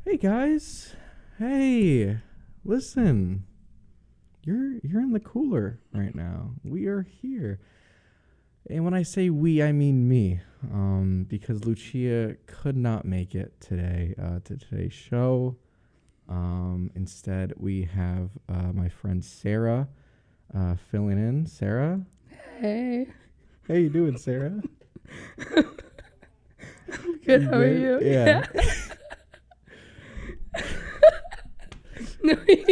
Hey guys. Hey. Listen. You're in the cooler right now. We are here. And when I say we, I mean me. Because Lucia could not make it today to today's show. Instead we have my friend Sarah filling in. Sarah? Hey. How you doing, Sarah? Good. You How are good? you? Yeah. No, We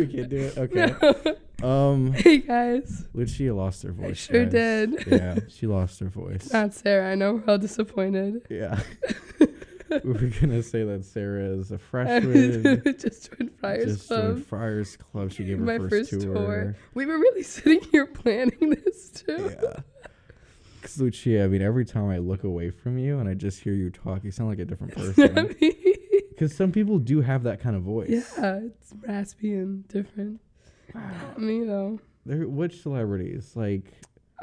can't do it? Okay. no. Hey guys. Lucia lost her voice. I sure guys. did. Yeah, she lost her voice. Not Sarah. I know we're all disappointed. Yeah. We were gonna say that Sarah is a freshman. Just joined Friars Just Club. joined Friars Club. She gave her My first tour. We were really sitting here planning this too. Yeah. Because Lucia, I mean, every time I look away from you and I just hear you talk, you sound like a different person. Because some people do have that kind of voice. Yeah, it's raspy and different. Wow. Not me though. Which celebrities? Like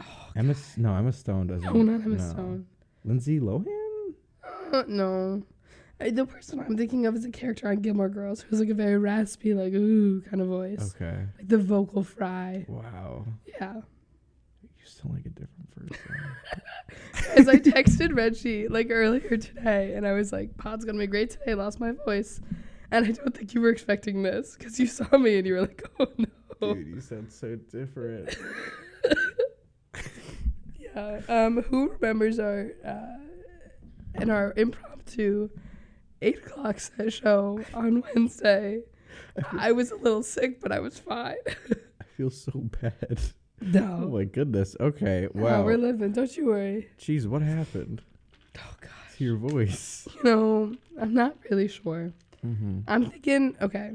Oh, Emma Stone doesn't. no, not Emma Stone. Lindsay Lohan? No. The person I'm thinking of is a character on Gilmore Girls who's like a very raspy, like, ooh, kind of voice. Okay. Like the vocal fry. Wow. Yeah. You sound like a different person. As I texted Reggie like earlier today, and I was like, Pod's gonna be great today, I lost my voice. And I don't think you were expecting this because you saw me and you were like, oh no. Dude, you sound so different. Yeah. Who remembers our impromptu 8 o'clock set show on Wednesday? I was a little sick, but I was fine. I feel so bad. Oh No. my goodness. Okay. Wow. Wow. We're living. Don't you worry. Jeez, what happened Oh, gosh. to your voice? I'm not really sure. Mm-hmm. I'm thinking, okay,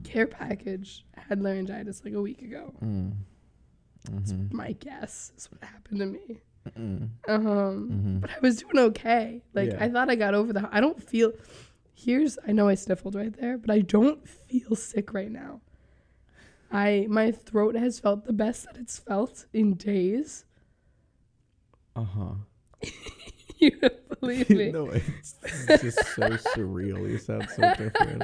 care package had laryngitis like a week ago. Mm-hmm. My guess is what happened to me. Mm-hmm. But I was doing okay. Like, Yeah. I thought I got over I don't feel, I know I sniffled right there, but I don't feel sick right now. My throat has felt the best that it's felt in days. Uh-huh. You don't believe me. No, it's just so surreal. You sound so different.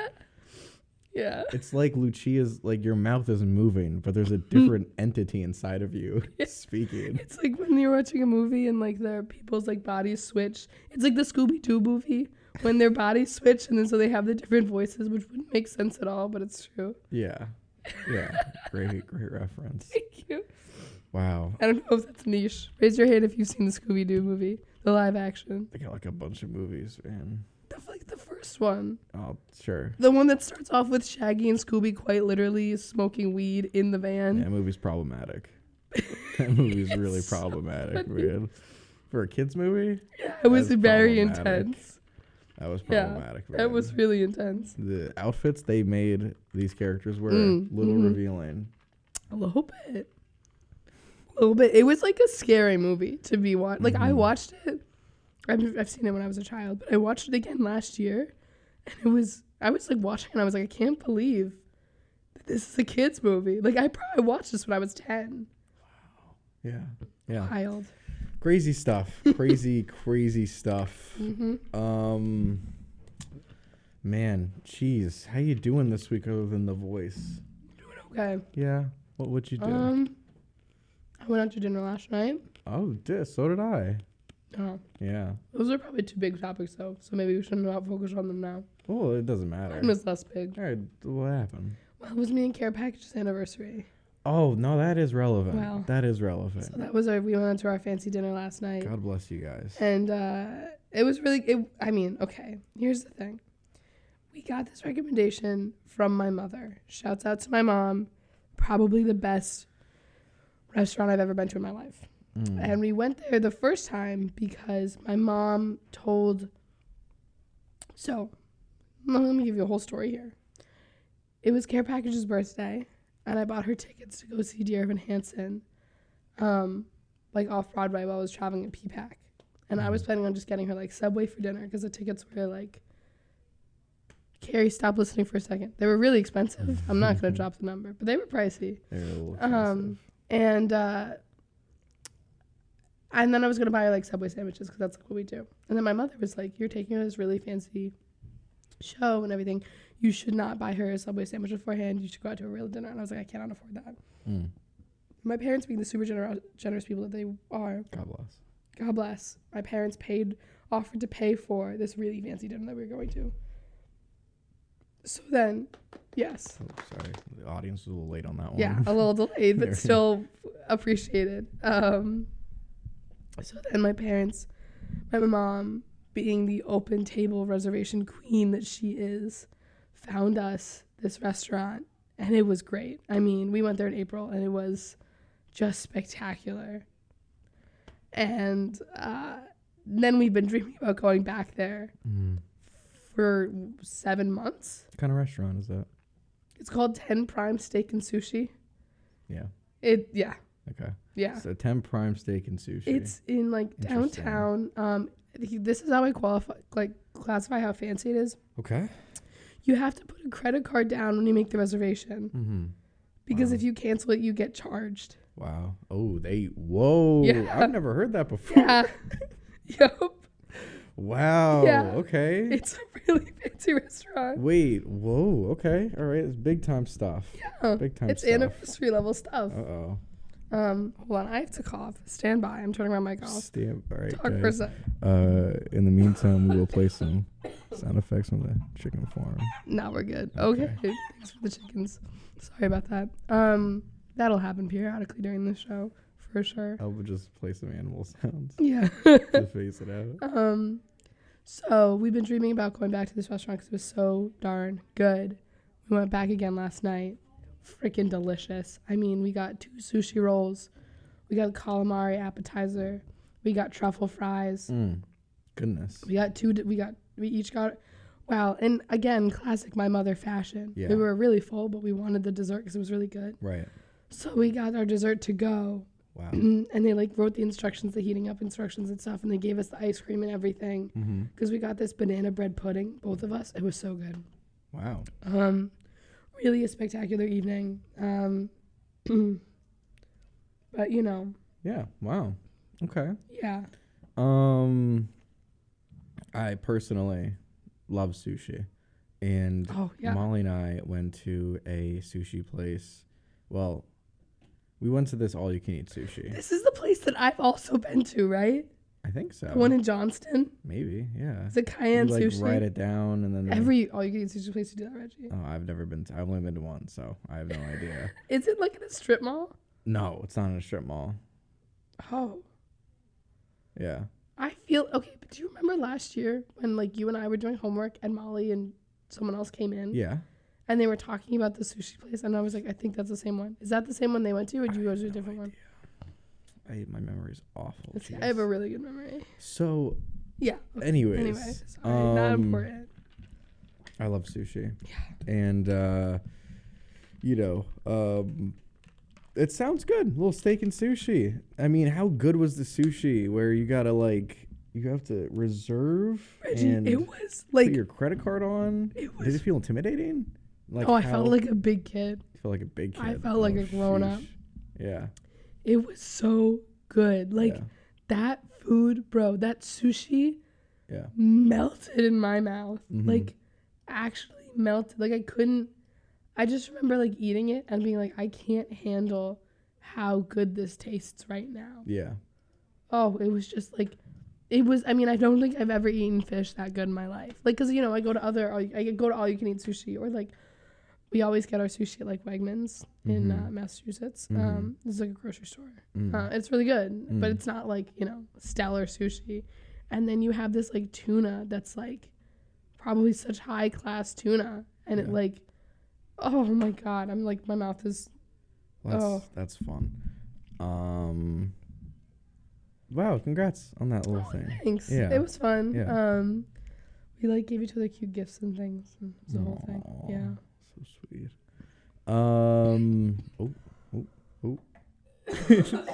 Yeah. It's like Lucia's, like your mouth is moving, but there's a different entity inside of you speaking. It's like when you're watching a movie and like their people's like bodies switch. It's like the Scooby-Doo movie when their bodies switch and then so they have the different voices, which wouldn't make sense at all, but it's true. Yeah. Yeah. Great reference. Thank you. Wow. I don't know if that's niche. Raise your hand if you've seen the Scooby-Doo movie, the live action. They got like a bunch of movies, man. Like the first one. Oh, sure. The one that starts off with Shaggy and Scooby quite literally smoking weed in the van. That movie's problematic. That movie's really problematic, man. For a kids movie? Yeah, it was That's very problematic. intense. That was problematic, man. It was really intense. The outfits they made these characters were a little revealing. A little bit. A little bit. It was like a scary movie to be watched. Like, I watched it. I've seen it when I was a child, but I watched it again last year. And I was like watching it and I was like, I can't believe that this is a kid's movie. Like, I probably watched this when I was 10. Wow. Yeah. Yeah. Wild. Crazy stuff. Crazy stuff. Man, jeez. How you doing this week other than the voice? Doing okay. Yeah. What you do? I went out to dinner last night. Oh, so did I. Oh. Yeah. Those are probably two big topics, though, so maybe we shouldn't not focus on them now. Well, it doesn't matter. One was less big. All right, what happened? Well, it was me and Care Package's anniversary. Oh, no, that is relevant. Wow. That is relevant. So that was we went out to our fancy dinner last night. God bless you guys. And it was really, okay, here's the thing. We got this recommendation from my mother. Shouts out to my mom. Probably the best restaurant I've ever been to in my life. And we went there the first time because my mom told... So, let me give you a whole story here. It was Care Package's birthday, and I bought her tickets to go see Dear Evan Hansen, like off-Broadway while I was traveling at PPAC. And I was planning on just getting her, like, Subway for dinner because the tickets were, like... Carrie, stop listening for a second. They were really expensive. I'm not going to drop the number, but they were pricey. They were a little expensive. And then I was going to buy her, like, Subway sandwiches because that's like what we do. And then my mother was like, you're taking her to this really fancy show and everything, you should not buy her a Subway sandwich beforehand. You should go out to a real dinner. And I was like, I cannot afford that. Mm. My parents, being the super generous people that they are, God bless. God bless. My parents offered to pay for this really fancy dinner that we were going to. So then, yes. Oh, sorry, the audience was a little late on that one. Yeah, a little delayed, but still appreciated. So then my mom, being the open table reservation queen that she is, found us this restaurant, and it was great. I mean, we went there in April, and it was just spectacular. And then we've been dreaming about going back there for 7 months. What kind of restaurant is that? It's called 10 Prime Steak and Sushi. Yeah. Yeah. Okay. Yeah. So 10 Prime Steak and Sushi. It's in like downtown. This is how I classify how fancy it is. Okay. You have to put a credit card down when you make the reservation. Mm-hmm. Because if you cancel it, you get charged. Wow. Oh, whoa. Yeah. I've never heard that before. Yeah. Yep. Wow. Yeah. Okay. It's a really fancy restaurant. Wait. Whoa. Okay. All right. It's big time stuff. Yeah. Big time it's stuff. anniversary level stuff. Uh-oh. Hold on. I have to cough. Stand by. I'm turning my mic off. All right, Talk for a guys. sec. In the meantime, we will play some sound effects from the chicken farm. Now we're good. Okay. Okay. Thanks for the chickens. Sorry about that. That'll happen periodically during the show for sure. I would just play some animal sounds Yeah. to face it out. So we've been dreaming about going back to this restaurant because it was so darn good. We went back again last night. Freaking delicious. I mean, we got 2 sushi rolls. We got a calamari appetizer. We got truffle fries. Goodness. We each got, wow. And again, classic my mother fashion. Yeah. We were really full, but we wanted the dessert because it was really good. Right. So we got our dessert to go. Wow. And they wrote the instructions, the heating up instructions and stuff. And they gave us the ice cream and everything. Because we got this banana bread pudding, both of us. It was so good. Wow. Really a spectacular evening. But Yeah. Wow. Okay. yeah. I personally love sushi, and Oh, yeah. Molly and I went to a sushi place. Well, we went to this all-you-can-eat sushi. This is the place that I've also been to, right? I think so. The one in Johnston. Maybe. Yeah. It's a Cayenne You, sushi. write it down, and then Every all-you-can-eat sushi place you do that, Reggie. Oh, I've never been. I've only been to one, so I have no idea. Is it like in a strip mall? No, it's not in a strip mall. Oh. Yeah. I feel okay, but do you remember last year when you and I were doing homework and Molly and someone else came in? Yeah. And they were talking about the sushi place, and I was like, I think that's the same one. Is that the same one they went to, or did you go to a different one? My memory's awful. I have a really good memory. So, yeah. Okay. anyways, Anyway, sorry, not important. I love sushi. Yeah. And it sounds good. A little steak and sushi. I mean, how good was the sushi where you gotta you have to reserve Reggie, and it was put your credit card on? It was. Did it feel intimidating? I felt like a big kid. You felt like a big kid. I felt like a grown up. Yeah. It was so good. That food, bro, that sushi melted in my mouth. Mm-hmm. Actually melted. I just remember eating it and being like, I can't handle how good this tastes right now. Yeah. Oh, it was just I don't think I've ever eaten fish that good in my life. I go to all you can eat sushi, or we always get our sushi at Wegmans in Massachusetts. This is a grocery store. It's really good, but it's not stellar sushi. And then you have this tuna that's probably such high class tuna, and it oh my god, I'm my mouth is. That's fun. Wow, congrats on that little thing. Thanks. Yeah. It was fun. Yeah. We gave each other cute gifts and things. And it was the whole thing. Yeah. So sweet.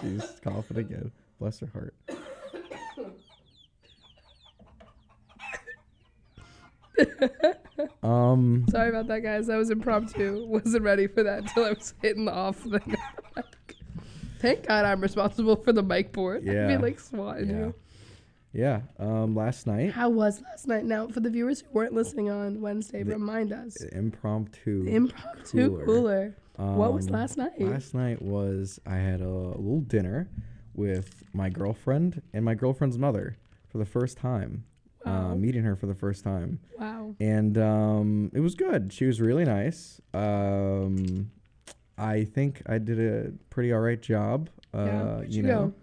She's coughing again. Bless her heart. Sorry about that, guys. That was impromptu. Wasn't ready for that until I was hitting the off thing. Thank God I'm responsible for the mic board. Yeah. I'd be swatting you. Yeah. Last night, How was last night? Now, for the viewers who weren't listening on Wednesday, The- remind us. impromptu. The impromptu cooler. What was Um, last night? Last night was I had a little dinner with my girlfriend and my girlfriend's mother for the first time. Wow. Meeting her for the first time. Wow. And it was good. She was really nice. I think I did a pretty all right job. Where'd you you know, go?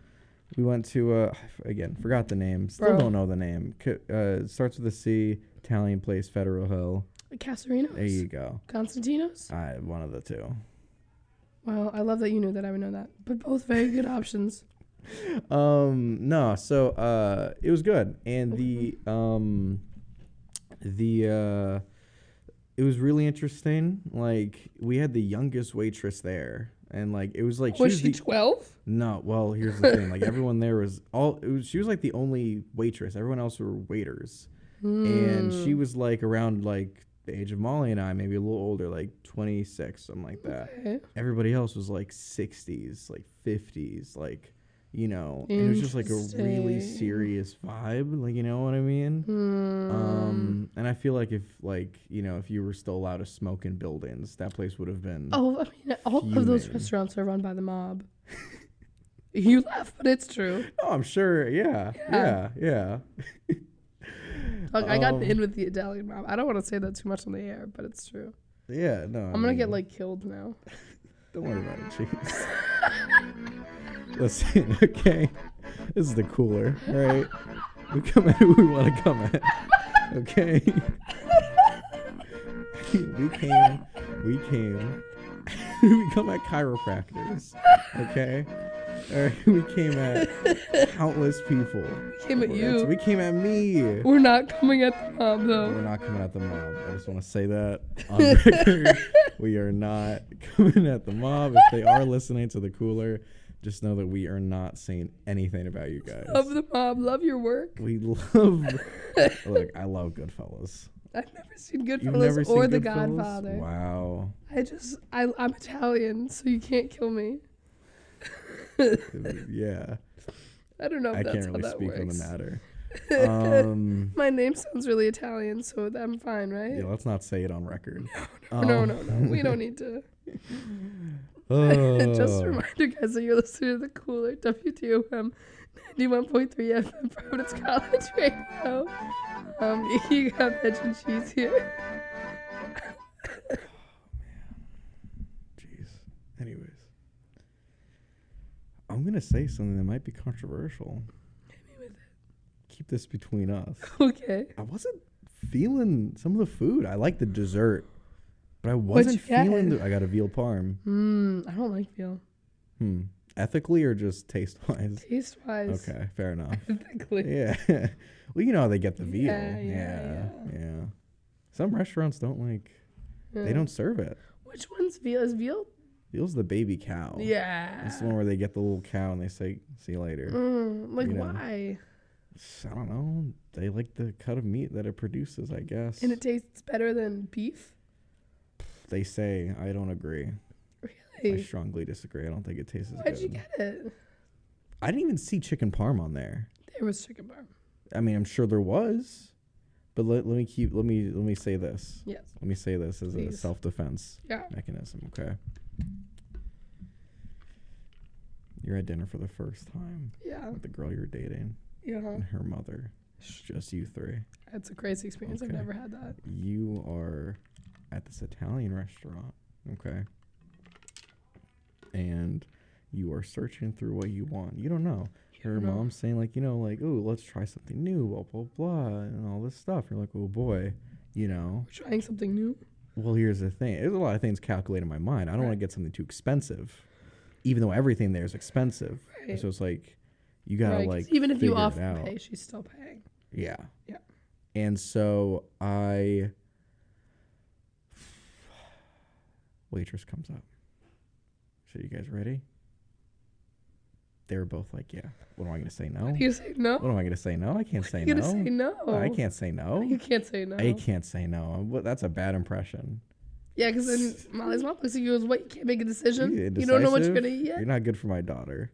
we went to again, forgot the name. Still Bro. don't know the name. It starts with a C. Italian place, Federal Hill. Casarinos? There you go. Constantino's? One of the two. Well, I love that you knew that I would know that. But both very good options. No, so it was good, and it was really interesting. Like, we had the youngest waitress there, and like it was like Was she 12? No, well, here's the thing. Like, everyone there was she was like the only waitress. Everyone else were waiters. And she was like around like the age of Molly and I, maybe a little older, like 26, something like that. Okay. Everybody else was like 60s, like 50s, like, you know, and it was just like a really Interesting. serious vibe, like, you know what I mean? And I feel like if like, you know, if you were still allowed to smoke in buildings, that place would have been Oh, I mean, all of those fuming. restaurants are run by the mob. You laugh, but it's true. Oh, I'm sure. Yeah. Look, I got in with the Italian mob. I don't want to say that too much on the air, but it's true. Yeah, no. I'm gonna get like killed now. Don't worry about it, jeez. Listen, okay? This is the cooler, all right? We come at who we want to come at, okay? we come at chiropractors, okay? All right, we came at countless people. We came at you. We came at me. We're not coming at the mob though. We're not coming at the mob. I just want to say that on record. We are not coming at the mob. If they are listening to the cooler, just know that we are not saying anything about you guys. Love the mob. Love your work. We love. Look, I love Goodfellas. I've never seen You've Goodfellas never seen or The Goodfellas? Godfather. Wow. I'm Italian, so you can't kill me. Yeah. I don't know if I that's can't how really that speak works. on the matter. My name sounds really Italian, so I'm fine, right? Yeah, let's not say it on record. No. We don't need to. Just a reminder, guys, that you're listening to the cooler WTOM 91.3 FM Providence College Radio. You got veg and cheese here. Jeez. Anyways. I'm going to say something that might be controversial. Hit me with it. Keep this between us. Okay. I wasn't feeling some of the food. I like the dessert, but I What'd wasn't you get? feeling I got a veal parm. I don't like veal. Ethically or just taste-wise? Taste-wise. Okay, fair enough. Ethically. Yeah. Well, you know how they get the veal. Yeah. Some restaurants don't they don't serve it. Which one's veal? Is veal? Veal's the baby cow. Yeah. It's the one where they get the little cow and they say, see you later. Like, You know. why? I don't know. They like the cut of meat that it produces, I guess. And it tastes better than beef? They say. I don't agree. I Really? strongly disagree. I don't think it tastes as Why'd good. you get it? I didn't even see chicken parm on there. There was chicken parm. I mean, I'm sure there was, but let me say this. Yes. Let me say this as a Please. self-defense Yeah. mechanism. Okay. You're at dinner for the first time Yeah. with the girl you're dating Yeah. and her mother. It's just you three. It's a crazy experience. I've Okay. never had that. You are at this Italian restaurant, okay? And you are searching through what you want. You don't know. Her mom's saying, like, you know, like, oh, let's try something new, blah, blah, blah, and all this stuff. You're like, oh, boy, you know. We're trying something new. Well, here's the thing. There's a lot of things calculated in my mind. I don't Right. want to get something too expensive, even though everything there is expensive. Right. So it's like, you got to, Right, 'cause like, even if you figure it offer to out. pay, she's still paying. Yeah. Yeah. And so waitress comes up. So you guys ready? They were both like, yeah. What am I going to say, no? You say no? What am I going to say, no? I can't say You're no. gonna say no. I can't say no. You can't say no. I can't say no. That's a bad impression. Yeah, because then Molly's mom looks at you and goes, what, you can't make a decision? You You don't know what you're indecisive? going to eat yet? You're not good for my daughter.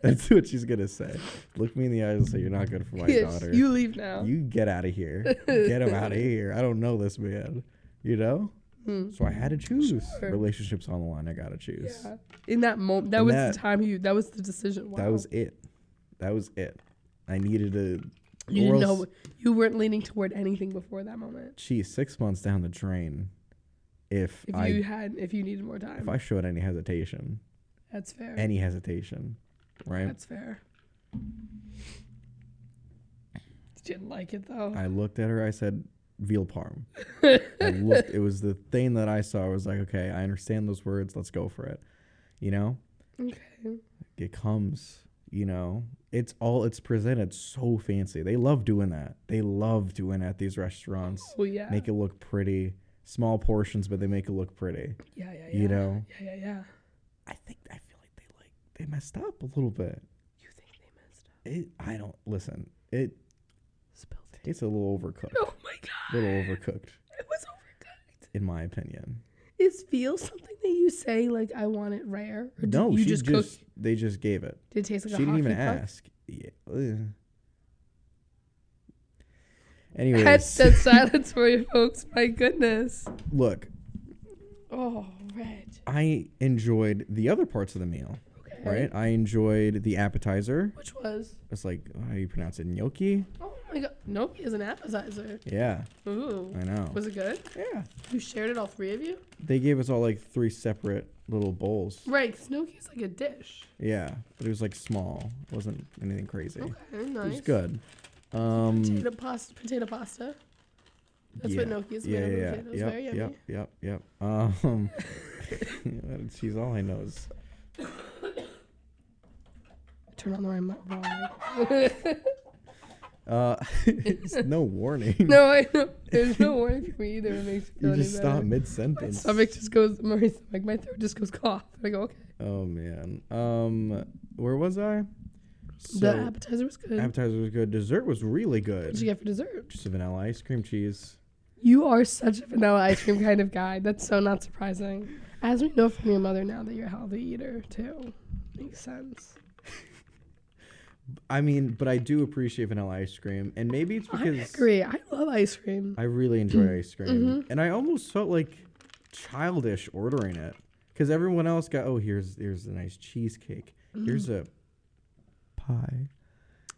That's what she's gonna say. Look me in the eyes and say, "You're not good for my daughter. You leave now. You get out of here. Get him out of here. I don't know this man." You know. So I had to choose. Sure. Relationships on the line. I gotta choose. Yeah. In that moment, that was the time that was the decision. Wow. That was it. I needed to. You didn't know. You weren't leaning toward anything before that moment. Geez, 6 months down the drain. If you needed more time. If I showed any hesitation. That's fair. Any hesitation, right? That's fair. Didn't like it though. I looked at her. I said, "Veal parm." I looked. It was the thing that I saw. I was like, okay, I understand those words. Let's go for it. You know. Okay. It comes. You know. It's presented so fancy. They love doing that. They love doing it at these restaurants. Oh yeah. Make it look pretty. Small portions, but they make it look pretty. Yeah. You know. Yeah. I feel like they messed up a little bit. You think they messed up? I don't listen. It tastes a little overcooked. Oh my god. A little overcooked. It was overcooked. In my opinion. Is veal something that you say like I want it rare? Or No, you just cook? They just gave it. Did it taste like she a hockey didn't even puck? ask. Yeah. Ugh. Anyways, That silence for you folks. My goodness. Look. Oh, Reg. I enjoyed the other parts of the meal. Okay. Right? I enjoyed the appetizer. Which was? It's like, how do you pronounce it? Gnocchi? Oh my god. Gnocchi is an appetizer. Yeah. Ooh. I know. Was it good? Yeah. You shared it, all three of you? They gave us all like 3 separate little bowls. Right, because gnocchi is like a dish. Yeah. But it was like small. It wasn't anything crazy. Okay, nice. It was good. Potato pasta. That's what gnocchi is made of. It was very yummy. Yep. She's all I know is. Turn on the right mic. It's no warning. No, I know. There's no warning for me either. It makes me feel You just any better. stop mid-sentence. My stomach just goes, my throat just goes cough. I go, okay. Oh, man. Where was I? So, The appetizer was good. Appetizer was good. Dessert was really good. What did you get for dessert? Just a vanilla ice cream cheese. You are such a vanilla ice cream kind of guy. That's so not surprising. As we know from your mother now that you're a healthy eater, too. Makes sense. I mean, but I do appreciate vanilla ice cream. And maybe it's because... I agree. I love ice cream. I really enjoy ice cream. Mm-hmm. And I almost felt like childish ordering it. Because everyone else got, here's a nice cheesecake. Here's a pie.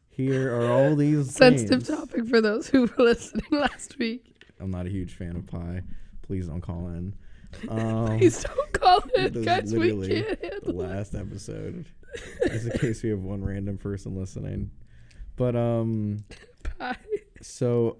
Here are all these Sensitive things. topic for those who were listening last week. I'm not a huge fan of pie. Please don't call in. Please don't call it, This is guys. We literally can't the handle it. last episode. Just in case we have one random person listening. But Bye. so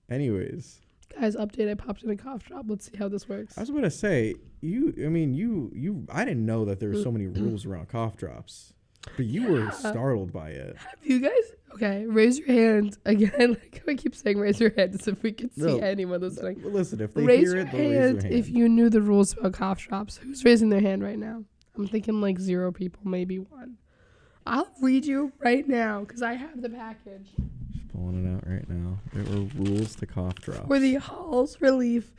anyways. Guys, update. I popped in a cough drop. Let's see how this works. I was about to say, I didn't know that there were so many rules around cough drops. But you were startled by it. Have you guys? Okay, raise your hand again. Like I keep saying, raise your hand as if we could see anyone listening. Listen, if they Raise hear your it, they'll raise their hand. if you knew the rules about cough drops. Who's raising their hand right now? I'm thinking like 0 people, maybe 1. I'll read you right now because I have the package. Just pulling it out right now. There were rules to cough drops. For the Hall's relieves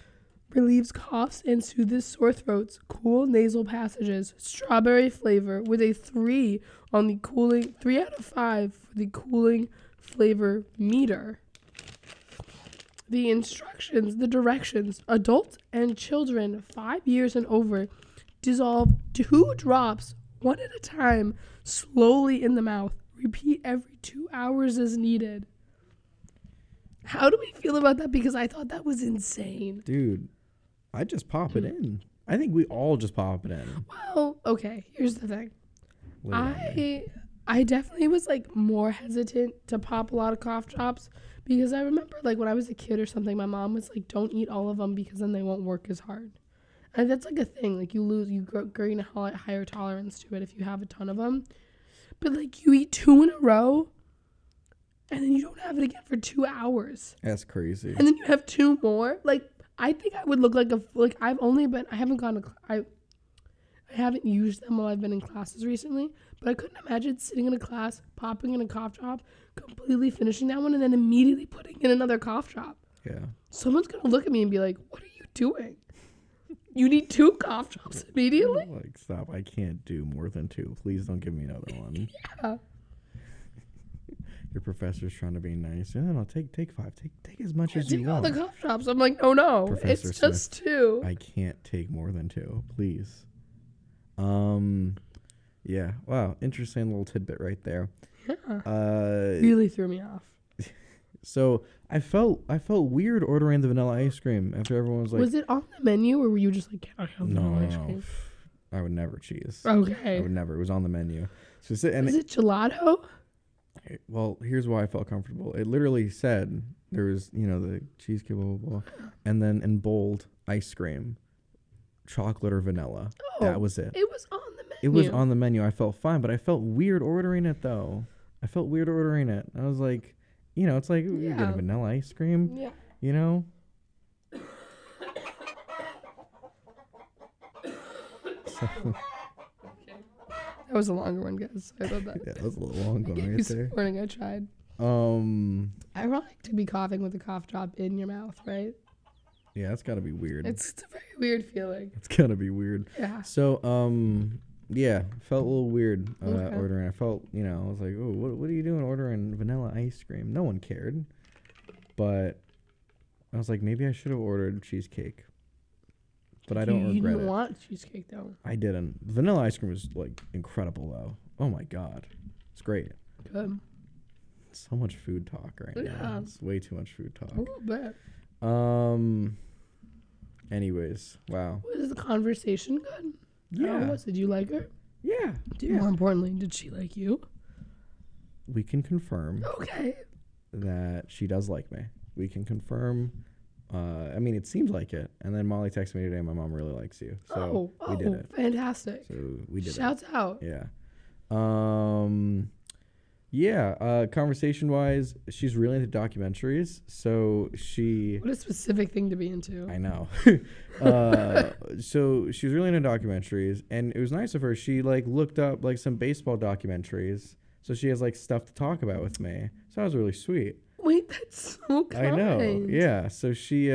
coughs and soothes sore throats, cool nasal passages, strawberry flavor with a 3 on the cooling, 3 out of 5 for the cooling flavor meter. The instructions, the directions, adults and children 5 years and over, dissolve 2 drops, 1 at a time, slowly in the mouth. Repeat every 2 hours as needed. How do we feel about that? Because I thought that was insane. Dude, I just pop it in. I think we all just pop it in. Well, okay, here's the thing. I definitely was like more hesitant to pop a lot of cough drops because I remember like when I was a kid or something, my mom was like, don't eat all of them because then they won't work as hard. And that's like a thing. Like you gain a higher tolerance to it if you have a ton of them. But like you eat 2 in a row and then you don't have it again for 2 hours. That's crazy. And then you have 2 more. Like I think I would look like I haven't used them while I've been in classes recently, but I couldn't imagine sitting in a class, popping in a cough drop, completely finishing that one, and then immediately putting in another cough drop. Yeah. Someone's going to look at me and be like, what are you doing? You need 2 cough drops immediately? Like, stop. I can't do more than 2. Please don't give me another one. Yeah. Your professor's trying to be nice. No, take 5. Take as much as you Take all want. the cough drops. I'm like, no. Professor It's just Smith, 2. I can't take more than 2. Please. Yeah. Wow. Interesting little tidbit right there. Yeah. Really threw me off. So I felt weird ordering the vanilla ice cream after everyone was like, Was it on the menu or were you just like, can I have no, vanilla ice cream? I would never cheese. Okay. I would never. It was on the menu. So Is it gelato? well, here's why I felt comfortable. It literally said there was, the cheesecake, blah, blah, blah, and then in bold, ice cream, chocolate or vanilla. Oh, that was it. It was on the menu. It was on the menu. I felt fine, but I felt weird ordering it, though. I was like, it's like you get a vanilla ice cream, So, that was a longer one, guys. Sorry about that. Yeah, that was a little long one right there. This morning I tried. Ironic to be coughing with a cough drop in your mouth, right? Yeah, that's got to be weird. It's a very weird feeling. It's got to be weird. Yeah. So, yeah, felt a little weird Okay. ordering. I felt, I was like, oh, what are you doing ordering vanilla ice cream? No one cared. But I was like, maybe I should have ordered cheesecake. But I don't regret it. You didn't want cheesecake, though. I didn't. Vanilla ice cream was, like, incredible, though. Oh, my God. It's great. Good. So much food talk right now. It's way too much food talk. A little bit. Anyways, wow. Was the conversation good? Yeah. Did you like her? Yeah. More importantly, did she like you? We can confirm Okay. that she does like me. We can confirm. I mean, it seemed like it. And then Molly texted me today, my mom really likes you. So we did it. Fantastic. So we did it. Shouts out. Yeah. Conversation-wise, she's really into documentaries. So she... What a specific thing to be into. I know. So she was really into documentaries. And it was nice of her. She, looked up, some baseball documentaries. So she has, stuff to talk about with me. So that was really sweet. Wait, that's so kind. I know. Yeah. So she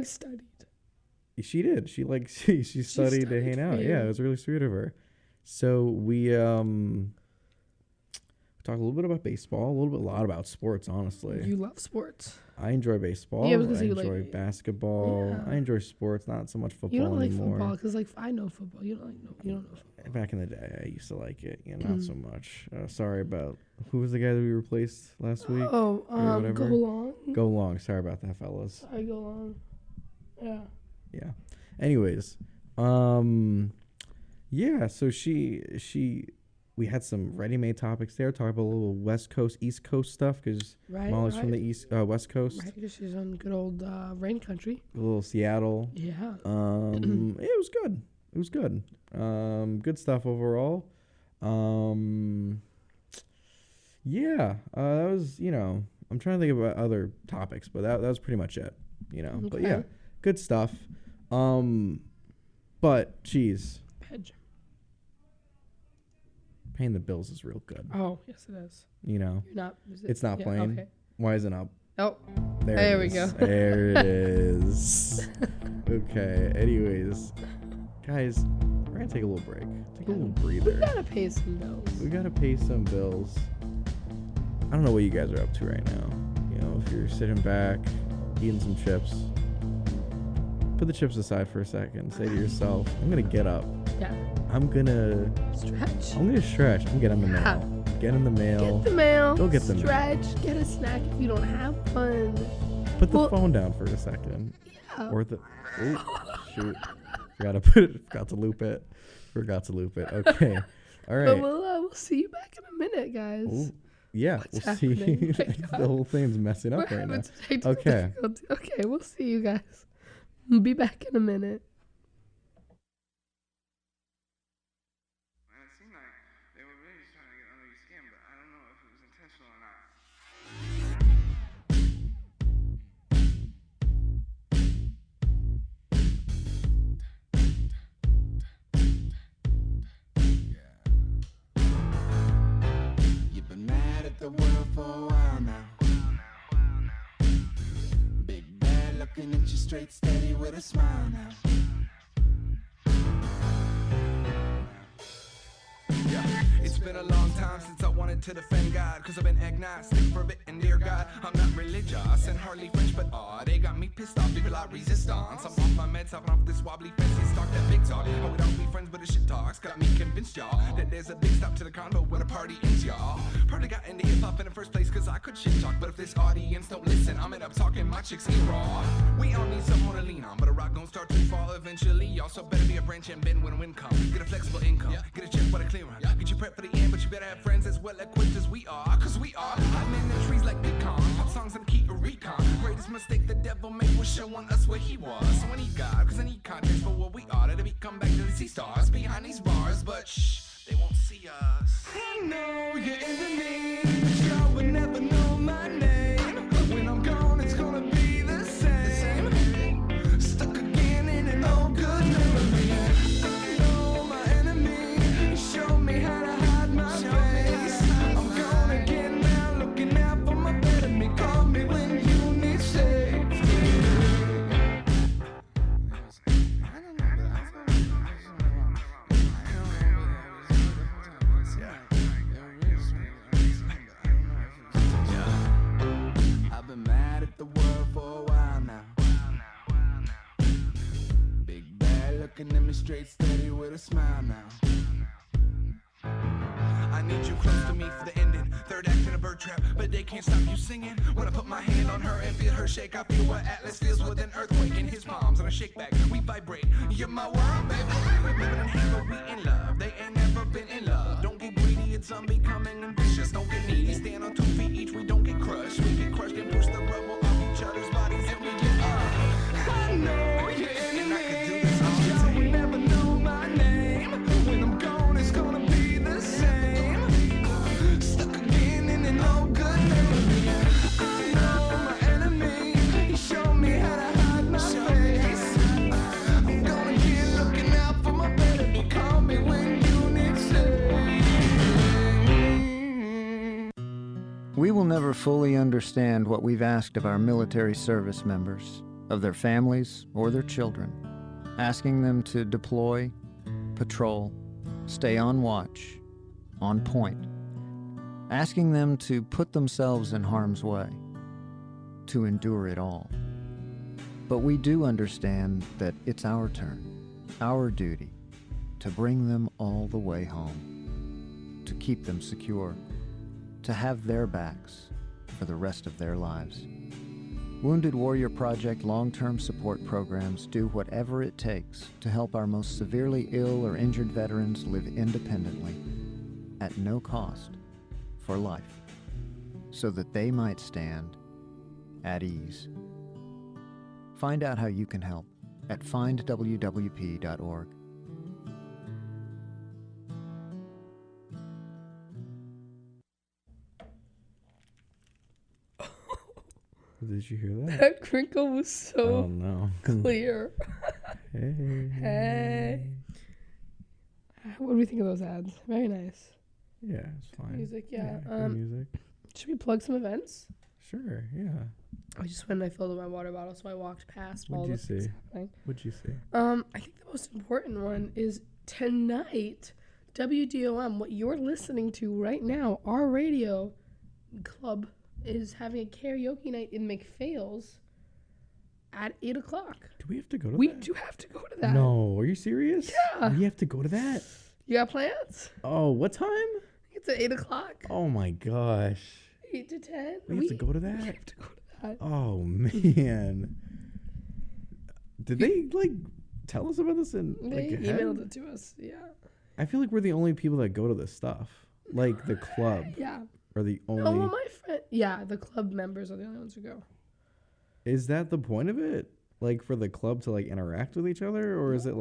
studied. She did. She studied to hang out. Yeah, it was really sweet of her. So we talked a little bit about baseball, a lot about sports, honestly. You love sports. I enjoy baseball. Yeah, I enjoy basketball. Yeah. I enjoy sports, not so much football you don't anymore. like football because I know football. You don't know football. Back in the day, I used to like it. Not so much. Sorry about who was the guy that we replaced last week? Oh, Go Long. Go Long. Sorry about that, fellas. Sorry, Go Long. Yeah. Yeah. Anyways, yeah. So we had some ready-made topics there. Talk about a little West Coast, East Coast stuff because Molly's from the West Coast. Right, because she's on good old rain country. A little Seattle. Yeah. It was good. It was good. Good stuff overall. Yeah. That was, I'm trying to think about other topics, but that was pretty much it, Okay. But yeah, good stuff. But geez, paying the bills is real good. Oh, yes, it is. You're not. It's not playing. Okay. Why isn't it up? Oh, there we go. There it is. Okay. Anyways, guys, we're gonna take a little break. Take a little breather. We gotta pay some bills. I don't know what you guys are up to right now. If you're sitting back, eating some chips, put the chips aside for a second. Say to yourself, I'm gonna get up. Yeah. I'm gonna stretch. I'm getting the mail. Get in the mail. Get the mail. Go get the mail. Stretch. Get a snack if you don't have one. Put the phone down for a second. Yeah. Or shoot. Forgot to loop it. Okay. All right. But we'll see you back in a minute, guys. Ooh. Yeah, What's we'll see. happening? The whole thing's messing up right now. Okay. Okay, we'll see you guys. We'll be back in a minute. It seemed like they were really just trying to get under your skin, but I don't know if it was intentional or not. You've been mad at the world for a while now. Big bad luck looking at you straight steady with a smile now. It's been a long time since I wanted to defend God, cause I've been agnostic for a bit, and dear God, I'm not religious and hardly French, but they got me pissed off, leave a lot of resistance. I'm off my meds, hopping off this wobbly fence, they start that big talk. Oh, we don't be friends, but the shit talks got me convinced, y'all, that there's a big stop to the condo when a party ends, y'all. Probably got into hip-hop in the first place cause I could shit talk, but if this audience don't listen, I'm end up talking my chicks ear raw. We all need someone to lean on, but a rock gon' start to fall eventually. Y'all so better be a branch and bend when wind comes. Get a flexible income, get a check for the clearer. Get you prepped for the end, but you better have friends as well equipped as we are. Cause we are hiding in the trees like pecans. Pop songs and keep a recon. Greatest mistake the devil made was showing us where he was. So I need God, cause I need context for what we are. That'll be come back to the sea stars behind these bars, but shh, they won't see us. I know you're into me, but y'all would never know my name. When I'm gone, it's gonna be the same. Stuck again in an old good memory. I know my enemy, show me how to hide my face. I'm gone again now, looking out for my better me. Call me when you need safety. I've been mad at the world for a while now. Big bad looking at me straight steady with a smile now. I need you close to me for the ending. Third act in a bird trap, but they can't stop you singing. When I put my hand on her and feel her shake, I feel what Atlas feels with an earthquake in his palms and a shake back. We vibrate. You're my world, baby. We're living in hell, but we in love. They ain't never been in love. Don't get greedy, it's unbecoming ambitious. Don't get needy, stand on 2 feet each. We don't get crushed. We get crushed and push the rubble off each other's bodies and we get up. I know you're in me. Y'all will never know my name. When I'm gone, it's gonna be the same. Stuck again in an old good memory. I know my enemy. He showed me how to hide my face. I'm gonna get looking out for my better. But call me when you need saving. We will never fully understand what we've asked of our military service members, of their families or their children, asking them to deploy, patrol, stay on watch, on point, asking them to put themselves in harm's way, to endure it all. But we do understand that it's our turn, our duty, to bring them all the way home, to keep them secure, to have their backs for the rest of their lives. Wounded Warrior Project long-term support programs do whatever it takes to help our most severely ill or injured veterans live independently, at no cost, for life, so that they might stand at ease. Find out how you can help at findwwp.org. Did you hear that? That crinkle was Oh so no. clear. Hey. Hey. What do we think of those ads? Very nice. Yeah, it's fine. Music, yeah. Good music. Should we plug some events? Sure, yeah. I just went and I filled up my water bottle, so I walked past all What'd you the things see? happening. What'd you see? I think the most important one is tonight, WDOM, what you're listening to right now, our radio club is having a karaoke night in McPhail's at 8 o'clock. Do we have to go to We that? do have to go to that. No, are you serious? Yeah. We have to go to that? You got plans? Oh, what time? It's at 8 o'clock. Oh my gosh. 8 to 10. We have to go to that? We have to go to that. Oh man. Did they tell us about this in They ahead? emailed it to us. Yeah. I feel like we're the only people that go to this stuff. Like the club Yeah. are the only. Oh, well, my friend. Yeah, the club members are the only ones who go. Is that the point of it? Like for the club to interact with each other, or is it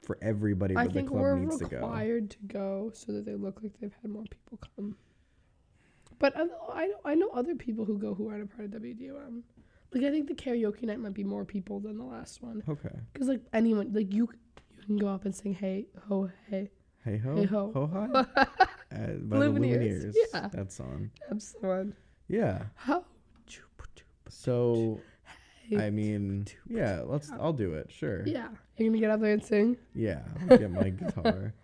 for everybody I but the think club we're needs to go? required to go so that they look like they've had more people come. But I know other people who go who aren't a part of WDOM. I think the karaoke night might be more people than the last one. Okay. Because anyone you can go up and sing hey ho hey. Hey ho, Hey ho. ho hi. By the Lumineers. Lumineers. Yeah. That song. That's the one. Yeah. How? So I mean, yeah, I'll do it. Sure. Yeah. You're gonna get up there and sing? Yeah, I'll get my guitar.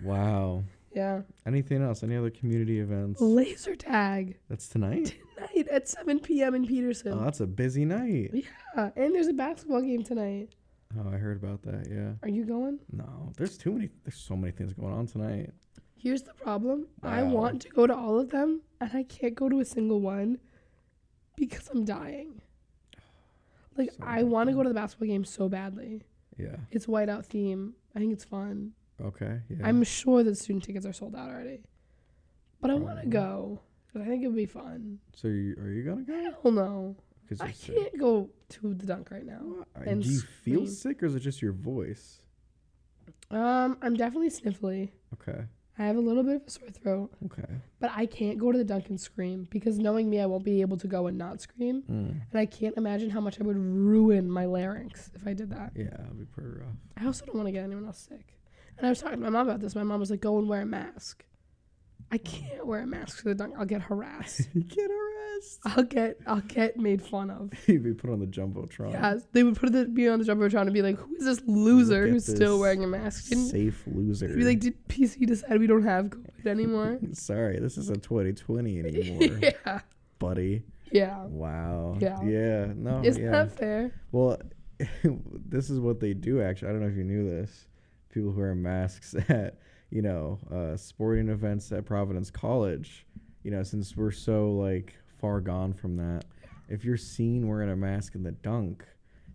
Wow. Yeah. Anything else? Any other community events? Laser tag That's tonight? tonight at 7 p.m. in Peterson. Oh, that's a busy night. Yeah. And there's a basketball game tonight. Oh, I heard about that, yeah. Are you going? No, there's so many things going on tonight. Here's the problem. I Wow. want to go to all of them, and I can't go to a single one because I'm dying. Like, So I want to go to the basketball game so badly. Yeah. It's whiteout theme. I think it's fun. Okay, yeah. I'm sure that student tickets are sold out already. But I want to Probably. go because I think it would be fun. So are you going to go? Hell no. 'Cause I you're sick. can't go to the dunk right now. and Do you feel scream. sick or is it just your voice? I'm definitely sniffly. Okay. I have a little bit of a sore throat. Okay. But I can't go to the dunk and scream because knowing me, I won't be able to go and not scream. Mm. And I can't imagine how much I would ruin my larynx if I did that. Yeah, it'll be pretty rough. I also don't want to get anyone else sick. And I was talking to my mom about this. My mom was like, go and wear a mask. I can't wear a mask for the dunk. I'll get harassed. You get arrested. I'll get made fun of. You'd be put on the Jumbotron. Yeah, they would be on the Jumbotron and be like, who is this loser Look at who's still this wearing a mask? Didn't Safe loser. be like, did PC decide we don't have COVID anymore? Sorry, this isn't 2020 anymore, Yeah. buddy. Yeah. Wow. Yeah. Yeah. No. Isn't yeah. that fair? Well, this is what they do. Actually, I don't know if you knew this. People who wear masks at sporting events at Providence College. Since we're so like far gone from that, if you're seen wearing a mask in the dunk,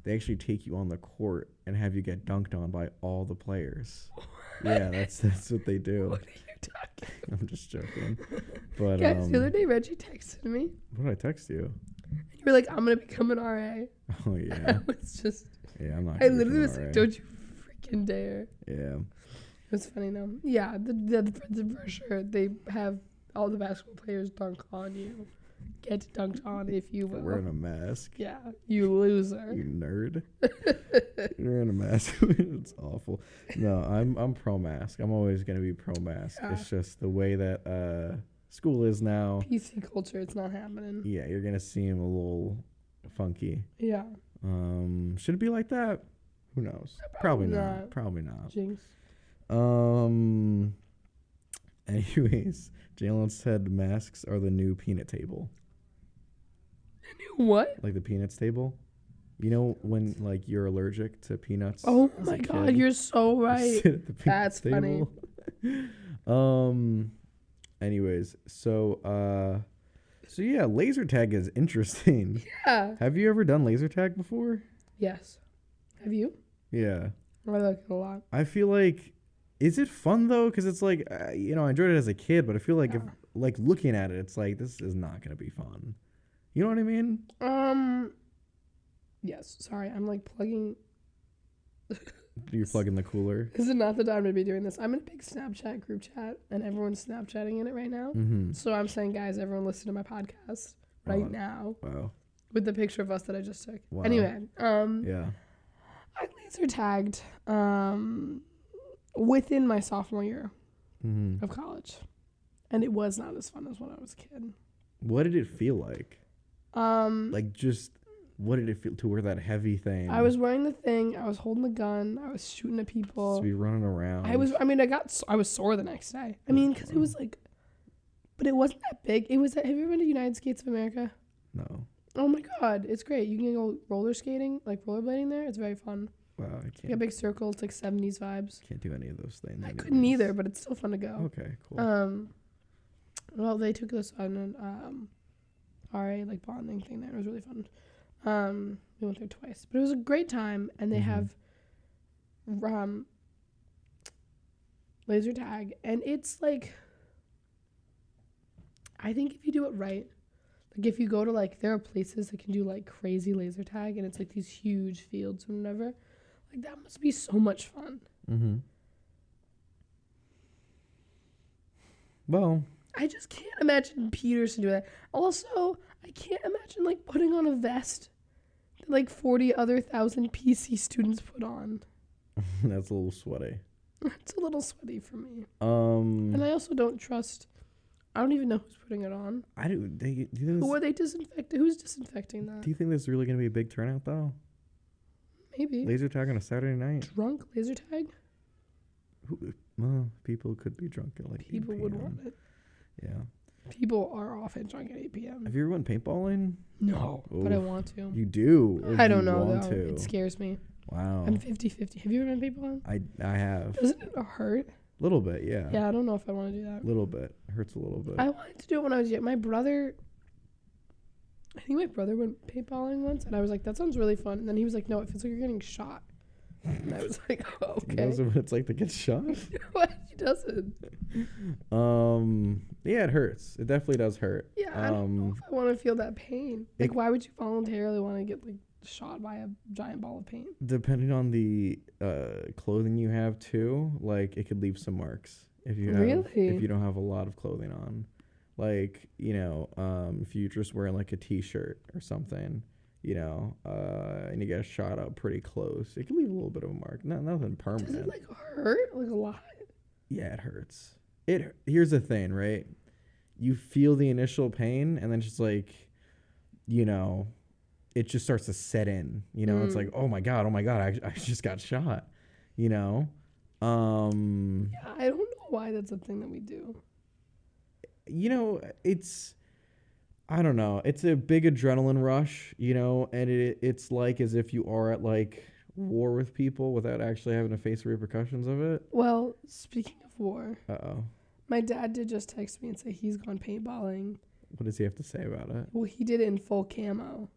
they actually take you on the court and have you get dunked on by all the players. Yeah, that's what they do. What are you talking? I'm just joking. But Guys, the other day Reggie texted me. what did I text you? You were like, I'm gonna become an RA. Oh yeah, I was just, yeah. I'm not. I gonna literally become was an like, RA. don't you freaking dare. Yeah. It was funny though. Yeah, the for sure they have all the basketball players dunk on you. Get dunked on if you For will. wearing a mask. Yeah, you loser. You nerd. You're wearing a mask. It's awful. No, I'm pro mask. I'm always gonna be pro mask. Yeah. It's just the way that school is now. PC culture, it's not happening. Yeah, you're gonna seem a little funky. Yeah. Should it be like that? Who knows? Probably Probably not. not. Probably not. Jinx. Anyways, Jalen said masks are the new peanut table. What? Like the peanuts table. You know when like you're allergic to peanuts? Oh as a my god, kid? you're so You right. sit at the peanuts That's funny. table. Anyways, so yeah, laser tag is interesting. Yeah. Have you ever done laser tag before? Yes. Have you? Yeah. I like it a lot. I feel like, is it fun though? Because it's like, I enjoyed it as a kid, but I feel like if like looking at it, it's like this is not gonna be fun. You know what I mean? Yes. Sorry, I'm like plugging. You're plugging the cooler. This is not the time to be doing this. I'm in a big Snapchat group chat, and everyone's Snapchatting in it right now. Mm-hmm. So I'm saying, guys, everyone listen to my podcast right now Wow. with the picture of us that I just took. Wow. Anyway, Yeah. I laser tagged within my sophomore year Mm-hmm. of college, and it was not as fun as when I was a kid. What did it feel like? Like just what did it feel to wear that heavy thing? I was wearing the thing. I was holding the gun. I was shooting at to people. be running around. I was sore the next day. I mean, because it was like, but it wasn't that big. It was. Have you ever been to United Skates of America? No. Oh my God, it's great. You can go roller skating, like rollerblading there. It's very fun. Wow, I Like a can't. big circle. It's like 70s vibes. Can't do any of those things. I couldn't either, but it's still fun to go. Okay, cool. Well, they took us on an RA like bonding thing there. It was really fun. We went there twice, but it was a great time. And they have laser tag, and it's like, I think if you do it right, like if you go to like, there are places that can do like crazy laser tag, and it's like these huge fields or whatever. Like that must be so much fun. Mm-hmm. Well, I just can't imagine Peterson doing that. Also, I can't imagine like putting on a vest that like 40,000 PC students put on. that's a little sweaty. It's a little sweaty for me. Um, And I also don't trust I don't even know who's putting it on. I do. Do you think Who are they disinfecting? Who's disinfecting that? do you think there's really going to be a big turnout though? Maybe. Laser tag on a Saturday night. Drunk laser tag? Well, people could be drunk at like 8 People would p.m. want it. Yeah. People are often drunk at 8 p.m. Have you ever went paintballing? No, but I Oof. want to. You do. Or I you don't know, want though. to? It scares me. Wow. I'm 50-50. Have you ever been paintballing? I have. Doesn't it hurt? Little bit, yeah. Yeah, I don't know if I want to do that. Little bit. Hurts a little bit. I wanted to do it when I was young. I think my brother went paintballing once, and I was like, that sounds really fun. And then he was like, no, it feels like you're getting shot. And I was like, oh, He okay. knows what it's like to get shot. What? He doesn't. Yeah, it hurts. It definitely does hurt. Yeah, I don't know if I want to feel that pain. Like, why would you voluntarily want to get like shot by a giant ball of paint? Depending on the clothing you have too, like it could leave some marks if you have, Really? if you don't have a lot of clothing on. Like, you know, if you're just wearing like a t-shirt or something, you know, and you get shot up pretty close, it can leave a little bit of a mark. Nothing permanent. Does it like hurt like a lot? Yeah, it hurts. Here's the thing, right? You feel the initial pain, and then just like, you know, it just starts to set in. You know, it's like, oh my god, I just got shot. You know, Yeah, I don't know why that's a thing that we do. you know, I don't know. It's a big adrenaline rush, you know, and it's like as if you are at like war with people without actually having to face the repercussions of it. Well, speaking of war, Uh-oh. my dad did just text me and say he's gone paintballing. What does he have to say about it? Well, he did it in full camo.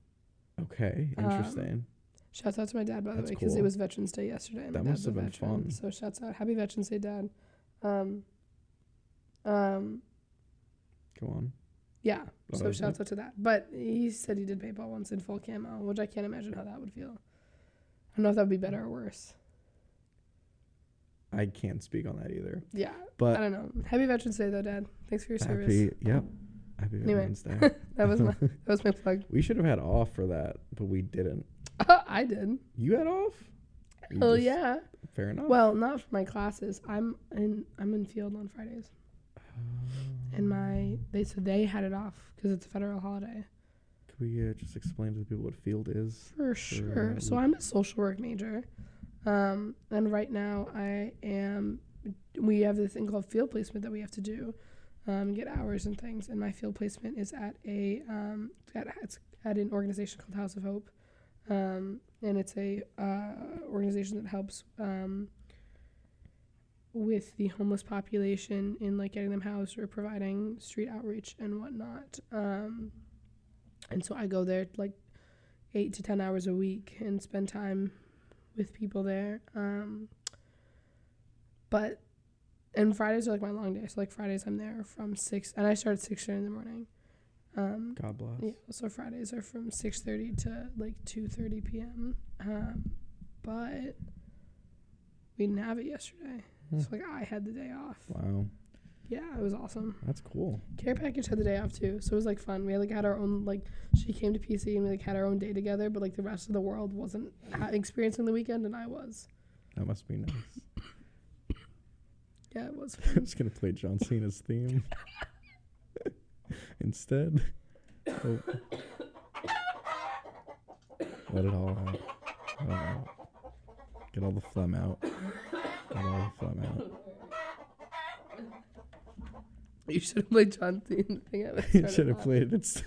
Okay, interesting. Shouts out to my dad, by the That's way, because it cool. was Veterans Day yesterday. And That my must dad's a have been veteran, fun. So shouts out. Happy Veterans Day, Dad. Go on. Yeah, Oh, so is shouts out to that. But he said he did paintball once in full camo, which I can't imagine how that would feel. I don't know if that would be better or worse. I can't speak on that either. Yeah, But I don't know. Happy Veterans Day, though, Dad. Thanks for your service. Happy Anyway. Veterans Day. That was my plug. We should have had off for that, but we didn't. I did. You had off? You Oh just- yeah. Fair enough. Well, not for my classes. I'm in field on Fridays, and they had it off because it's a federal holiday. Could we just explain to the people what field is? For sure. So I'm a social work major, and right now we have this thing called field placement that we have to do, get hours and things. And my field placement is at it's at an organization called House of Hope, and it's a organization that helps with the homeless population in like getting them housed or providing street outreach and whatnot. And so I go there like 8 to 10 hours a week and spend time with people there. And Fridays are like my long day. So like Fridays I'm there from 6, and I start at 6:30 in the morning. God bless. Yeah, so Fridays are from 6:30 to like 2:30 p.m. But we didn't have it yesterday. So like I had the day off. Wow. Yeah, it was awesome. That's cool. Care Package had the day off too, so it was like fun. We had, like had our own like she came to PC and we like had our own day together, but like the rest of the world wasn't experiencing the weekend, and I was. That must be nice. Yeah, it was. I'm just going to play John Cena's theme instead. Oh. Let it all out. Let it out. Get all the phlegm out. Get all the phlegm out. You should have played John Cena thing. You should have played it.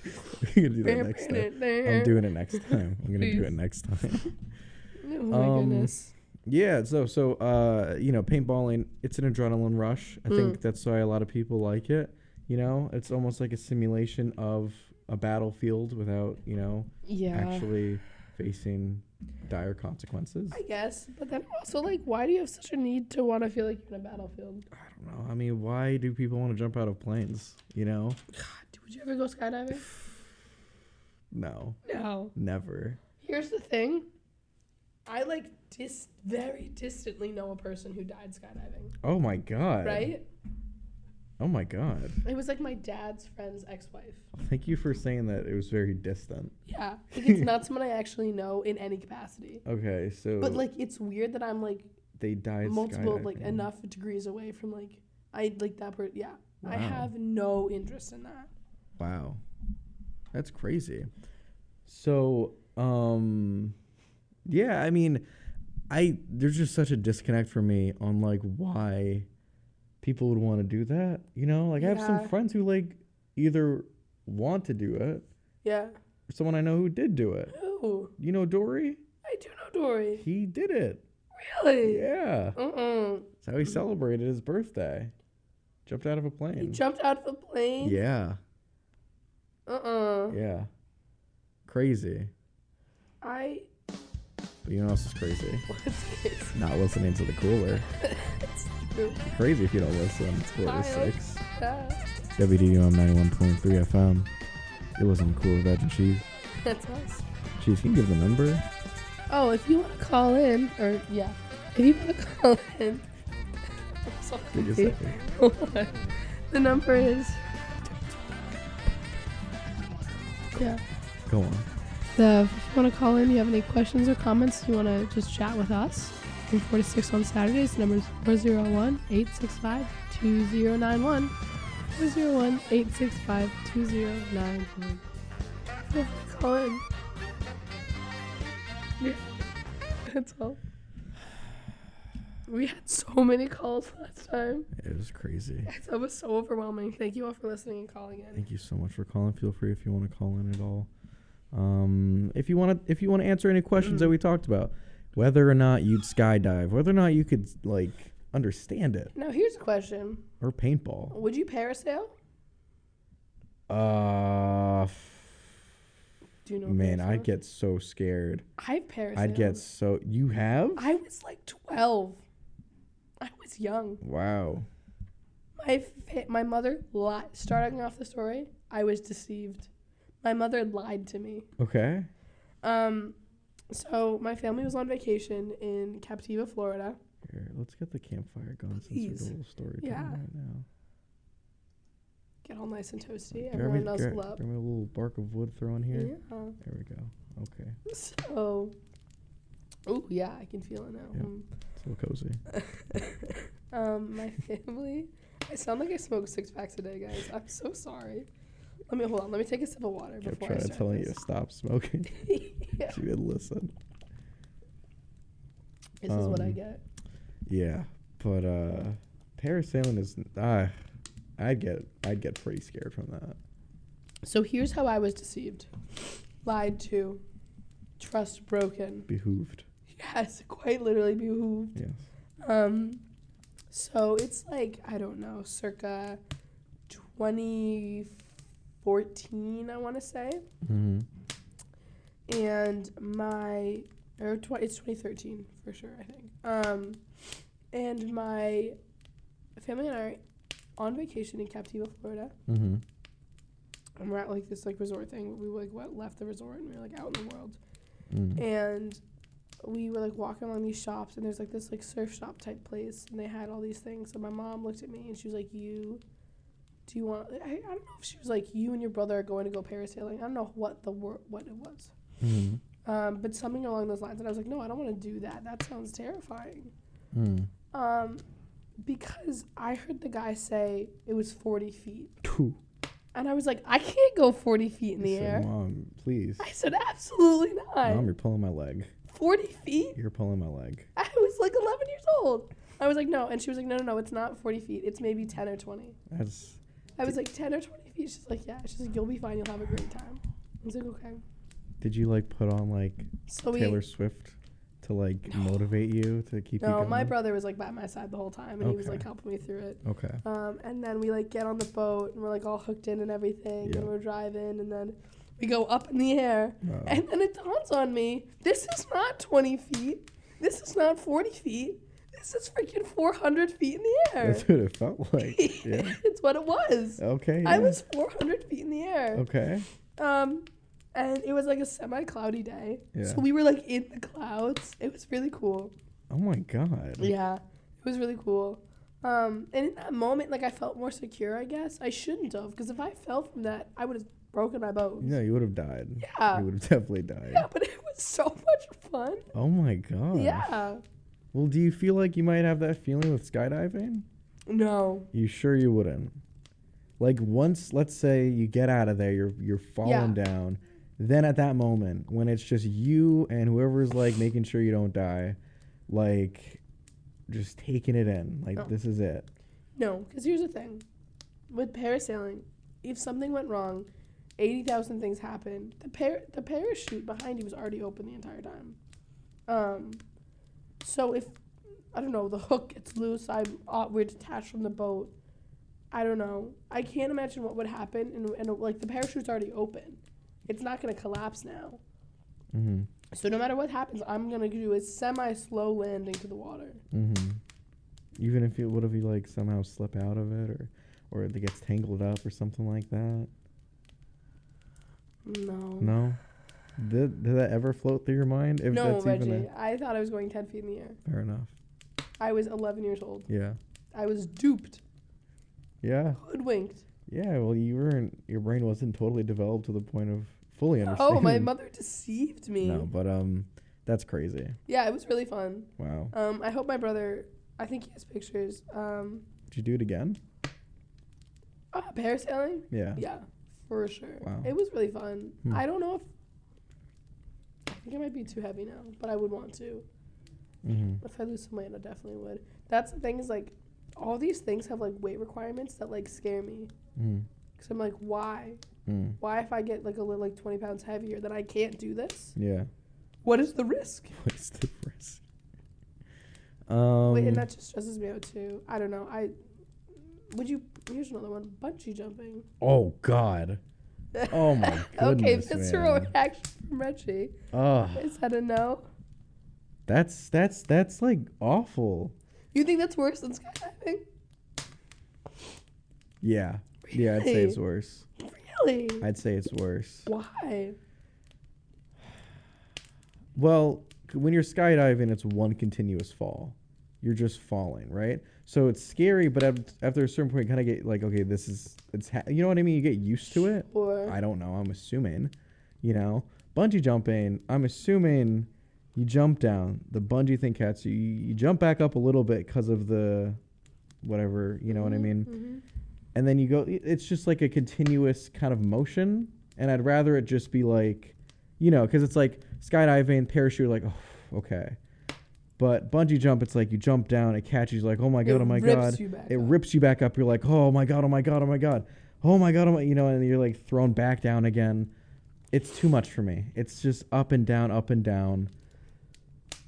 We're going to do that next time. I'm doing it next time. I'm going to do it next time. Oh my goodness. Yeah, so you know, paintballing, it's an adrenaline rush. I think that's why a lot of people like it. You know, it's almost like a simulation of a battlefield without, you know, actually facing dire consequences. I guess, but then also like, why do you have such a need to want to feel like you're in a battlefield? I don't know. I mean, why do people want to jump out of planes? You know? God, would you ever go skydiving? No. No. Never. Here's the thing. I like very distantly know a person who died skydiving. Oh my god. Right? Oh my god. It was like my dad's friend's ex-wife. Thank you for saying that it was very distant. Yeah. Like it's not someone I actually know in any capacity. Okay, so But like it's weird that I'm like they died multiple skydiving. like enough degrees away from like I like that person. Yeah. I Wow. have no interest in that. Wow. That's crazy. So, yeah, I mean, there's just such a disconnect for me on like why people would want to do that. You know, like I have some Yeah. friends who like either want to do it Yeah. or someone I know who did do it. Who? You know Dory? I do know Dory. He did it. Really? Yeah. Uh-uh. That's how he celebrated his birthday. Jumped out of a He plane. jumped out of a plane? Yeah. Uh-uh. Yeah. Crazy. But you know what else is crazy? What's this? Not listening to the cooler. It's true. Crazy if you don't listen. It's Wild. 4 to 6. Yeah. WDUM 91.3 FM. You're listening to Cooler Veg and Cheese. That's us. Cheese, can you give the number? Oh, if you want to call in, or yeah, if you want to call in, I'm so Give me a confused. second. Hold on. The number is, yeah. Go on. If you want to call in, you have any questions or comments, you want to just chat with us from 4 to 6 on Saturdays. The number is 401-865-2091. 401-865-2091. Feel free to call in. Yeah, that's all. We had so many calls last time. It was crazy. That was so overwhelming. Thank you all for listening and calling in. Thank you so much for calling. Feel free if you want to call in at all. If you want to answer any questions that we talked about, whether or not you'd skydive, whether or not you could like understand it, Now here's a question: or paintball. would you parasail? Do you know? what Man, parasail I'd is? get so scared. I've parasailed. I'd get so. You have? I was like 12. I was young. Wow. My mother lied. Starting off the story, I was deceived. My mother lied to me. Okay. So my family was on vacation in Captiva, Florida. Here, let's get the campfire going since Please. we're a little story Yeah. time right now. Get all nice and toasty. Grab Everyone me- nuzzle grab- up. grab me a little bark of wood thrown here. Yeah. There we go. Okay. So, oh yeah, I can feel it now. Yeah. So cozy. My family. I sound like I smoke 6 packs a day, guys. I'm so sorry. Hold on. Let me take a sip of water Kept before I trying to start tell you this. to stop smoking. Yeah. She didn't listen. This is what I Um, get. Yeah, but parasailing is I'd get pretty scared from that. So here's how I was deceived, lied to, trust broken. Behooved. Yes, quite literally behooved. Yes. So it's like, I don't know, circa 2014, I want to say. Mm-hmm. And it's 2013 for sure, I think. And my family and I are on vacation in Captiva, Florida. Mm-hmm. And we're at like this like resort thing. We like left the resort and we were like out in the world. Mm. And we were like walking along these shops and there's like this like surf shop type place and they had all these things. So my mom looked at me and she was like, do you want, I don't know if she was like, you and your brother are going to go parasailing. I don't know what it was. Mm-hmm. But something along those lines. And I was like, no, I don't want to do that. That sounds terrifying. Mm. Because I heard the guy say it was 40 feet. Phew. And I was like, I can't go 40 feet in the I said, air. Mom, please. I said, absolutely not. Mom, you're pulling my leg. 40 feet? You're pulling my leg. I was like 11 years old. I was like, no. And she was like, no, it's not 40 feet. It's maybe 10 or 20. That's. I was like, 10 or 20 feet. She's like, yeah. She's like, you'll be fine. You'll have a great time. I was like, okay. Did you like put on like So Taylor Swift to like motivate you to keep you No, going? my brother was like by my side the whole time. And he was Okay. like helping me through it. Okay. And then we like get on the boat and we're like all hooked in and everything. Yeah. And we're driving. And then we go up in the air. Oh. And then it dawns on me, this is not 20 feet. This is not 40 feet. This is freaking 400 feet in the air. That's what it felt like. Yeah. It's what it was. Okay. I yeah. was 400 feet in the air. Okay. And it was like a semi-cloudy day. Yeah. So we were like in the clouds. It was really cool. Oh my God. Yeah. It was really cool. And in that moment, like I felt more secure, I guess. I shouldn't have, because if I fell from that, I would have broken my bones. No, you would have died. Yeah. You would have definitely died. Yeah, but it was so much fun. Oh my God. Yeah. Well, do you feel like you might have that feeling with skydiving? No. You sure you wouldn't? Like once, let's say you get out of there, you're falling down. Then at that moment, when it's just you and whoever's like making sure you don't die, like just taking it in, like this is it. No, because here's the thing. With parasailing, if something went wrong, 80,000 things happen. The parachute behind you was already open the entire time. So if, I don't know, the hook gets loose, we're detached from the boat. I don't know. I can't imagine what would happen. And like the parachute's already open. It's not going to collapse now. Mm-hmm. So no matter what happens, I'm going to do a semi-slow landing to the water. Mm-hmm. Even if what if you like somehow slip out of it or it gets tangled up or something like that? No. No? Did that ever float through your mind? If No, that's Reggie. even I thought I was going 10 feet in the air. fair enough. I was 11 years old. Yeah. I was duped. Yeah. Hoodwinked. Yeah, well, your brain wasn't totally developed to the point of fully understanding. Oh, my mother deceived me. No, but that's crazy. Yeah, it was really fun. Wow. I hope my brother, I think he has pictures. Did you do it again? Parasailing? Yeah. Yeah, for sure. Wow. It was really fun. Hmm. I don't know if, I think it might be too heavy now, but I would want to. Mm-hmm. If I lose some weight, I definitely would. That's the thing is like, all these things have like weight requirements that like scare me. Mm. Cause I'm like, why? Mm. Why if I get like a little like 20 pounds heavier, then I can't do this? Yeah. What is the risk? What's the risk? Wait, and that just stresses me out too. I don't know. Here's another one. Bungee jumping. Oh God. Oh my Okay, goodness, that's man. your reaction from Reggie. Is that a no? That's like awful. You think that's worse than skydiving? Yeah. Yeah, I'd say it's worse. Really? I'd say it's worse. Why? Well, when you're skydiving, it's one continuous fall. You're just falling, right? So it's scary, but after a certain point, you kind of get like, okay, you know what I mean? You get used to it. Or I don't know. I'm assuming, bungee jumping. I'm assuming you jump down, the bungee thing catches you. You jump back up a little bit because of the whatever, you know what I mean? Mm-hmm. And then you go, it's just like a continuous kind of motion. And I'd rather it just be like, because it's like skydiving, parachute, like, oh, okay. But bungee jump, it's like you jump down, it catches you, like, oh my God, oh my God. It rips you back up. You're like, oh my God, oh my God, oh my God. Oh my God, and you're like thrown back down again. It's too much for me. It's just up and down, up and down.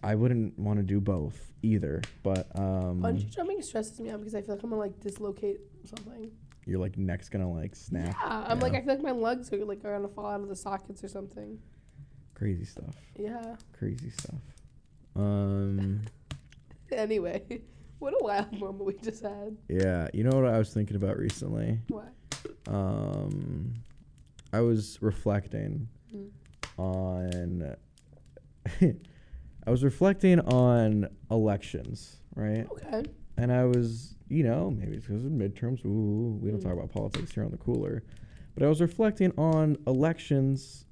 I wouldn't want to do both either, but bungee jumping stresses me out because I feel like I'm gonna like dislocate something. Your like neck's gonna like snap. Yeah, I'm like I feel like my legs are gonna fall out of the sockets or something. Crazy stuff. Yeah. Crazy stuff. Anyway, what a wild moment we just had. Yeah, you know what I was thinking about recently? What? I was reflecting on. I was reflecting on elections, right? Okay. And I was, maybe it's because of midterms. Ooh, we don't talk about politics here on the cooler. But I was reflecting on elections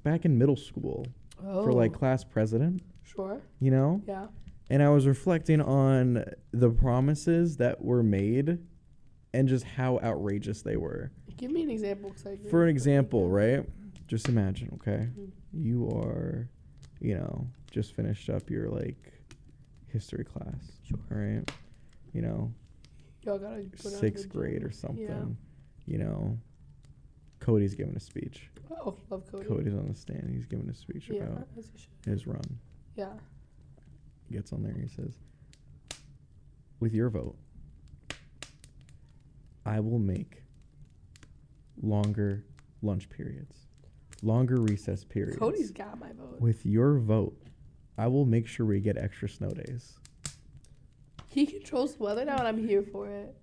back in middle school for like class president. Sure. Yeah. And I was reflecting on the promises that were made and just how outrageous they were. Give me an example. For an example, right? Just imagine, okay? You are, just finished up your like history class. Sure. Right? Y'all gotta go down to sixth the grade gym. or something. Cody's giving a speech. Oh, love Cody. Cody's on the stand. He's giving a speech about as he should. his run. Yeah. He gets on there and he says, with your vote, I will make longer lunch periods, longer recess periods. Cody's got my vote. With your vote, I will make sure we get extra snow days. He controls the weather now, and I'm here for it.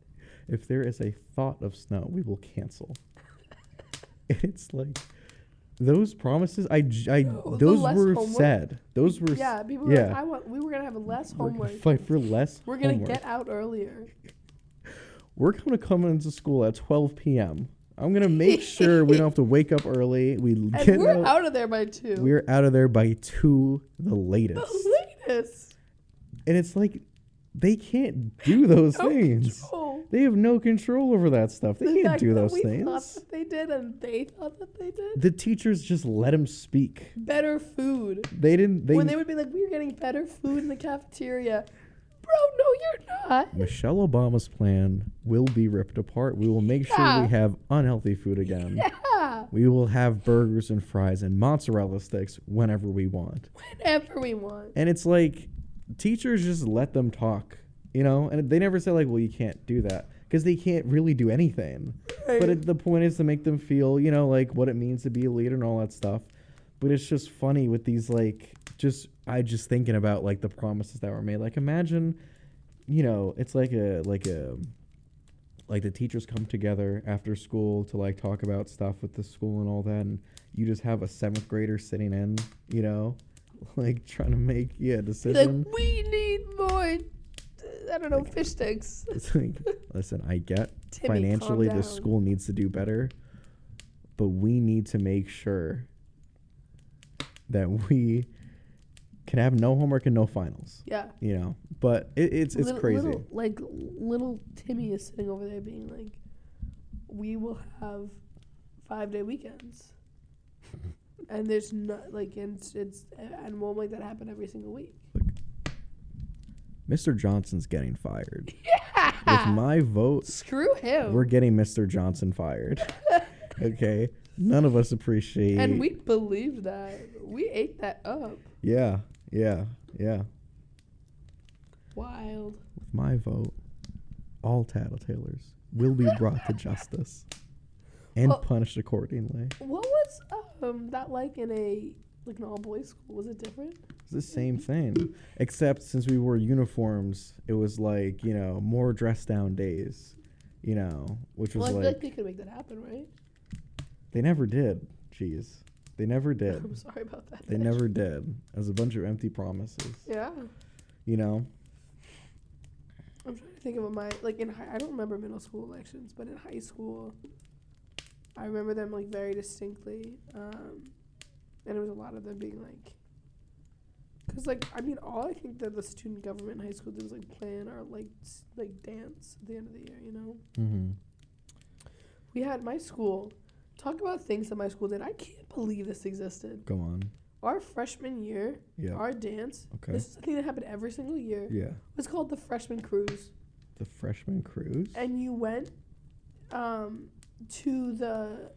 If there is a thought of snow, we will cancel. It's like those promises. Those were homework? said. Those were people were like, we were gonna have less We're homework. gonna fight for less. We're gonna homework. get out earlier. We're gonna come into school at 12 p.m. I'm gonna make sure we don't have to wake up early. And we're out of there by 2. We're out of there by 2, the latest. The latest. And it's like, They can't do those No things. control. They have no control over that stuff. They The can't fact do that those we things. thought that they did and they thought that they did. The teachers just let them speak. Better food. They didn't. When they would be like, we're getting better food in the cafeteria. Bro, no, you're not. Michelle Obama's plan will be ripped apart. We will make sure Yeah. we have unhealthy food again. Yeah. We will have burgers and fries and mozzarella sticks whenever we want. Whenever we want. And it's like teachers just let them talk, you know? And they never say like, well, you can't do that because they can't really do anything. But the point is to make them feel, you know, like what it means to be a leader and all that stuff. But it's just funny with these like I just thinking about like the promises that were made. Like imagine, you know, it's like the teachers come together after school to like talk about stuff with the school and all that, and you just have a 7th grader sitting in, you know, like trying to make a decision. Like, we need more, I don't know, fish sticks. It's like, listen, I get Timmy, financially calm the down. school needs to do better, but we need to make sure that we can have no homework and no finals. Yeah. You know, but it's crazy. Little Timmy is sitting over there being like, we will have 5-day weekends. And there's not like, and we'll make that happen every single week. Mr. Johnson's getting fired. Yeah. With my vote, Screw him. we're getting Mr. Johnson fired. Okay? None of us appreciate. And we believed that. We ate that up. Yeah. Wild. With my vote, all tattletales will be brought to justice and Well- punished accordingly. What was that like in an all-boys school? Was it different? It's the same thing, except since we wore uniforms, it was like, you know, more dress down days, you know, which was Well, I feel like like they could make that happen, right? they never did. Jeez, they never I'm did. sorry about that. They never did. It was a bunch of empty promises, Yeah. you know. I'm trying to think of my like in high. I don't remember middle school elections, but in high school, I remember them like very distinctly, and it was a lot of them being like, because like I mean, all I think that the student government in high school did was like plan or like dance at the end of the year. You know, Mm-hmm. we had my school. Talk about things that my school did. I can't believe this existed. Go on. Our freshman year, Yeah. our dance. Okay. This is a thing that happened every single year. Yeah. Was called the freshman cruise. The freshman cruise. And you went to the.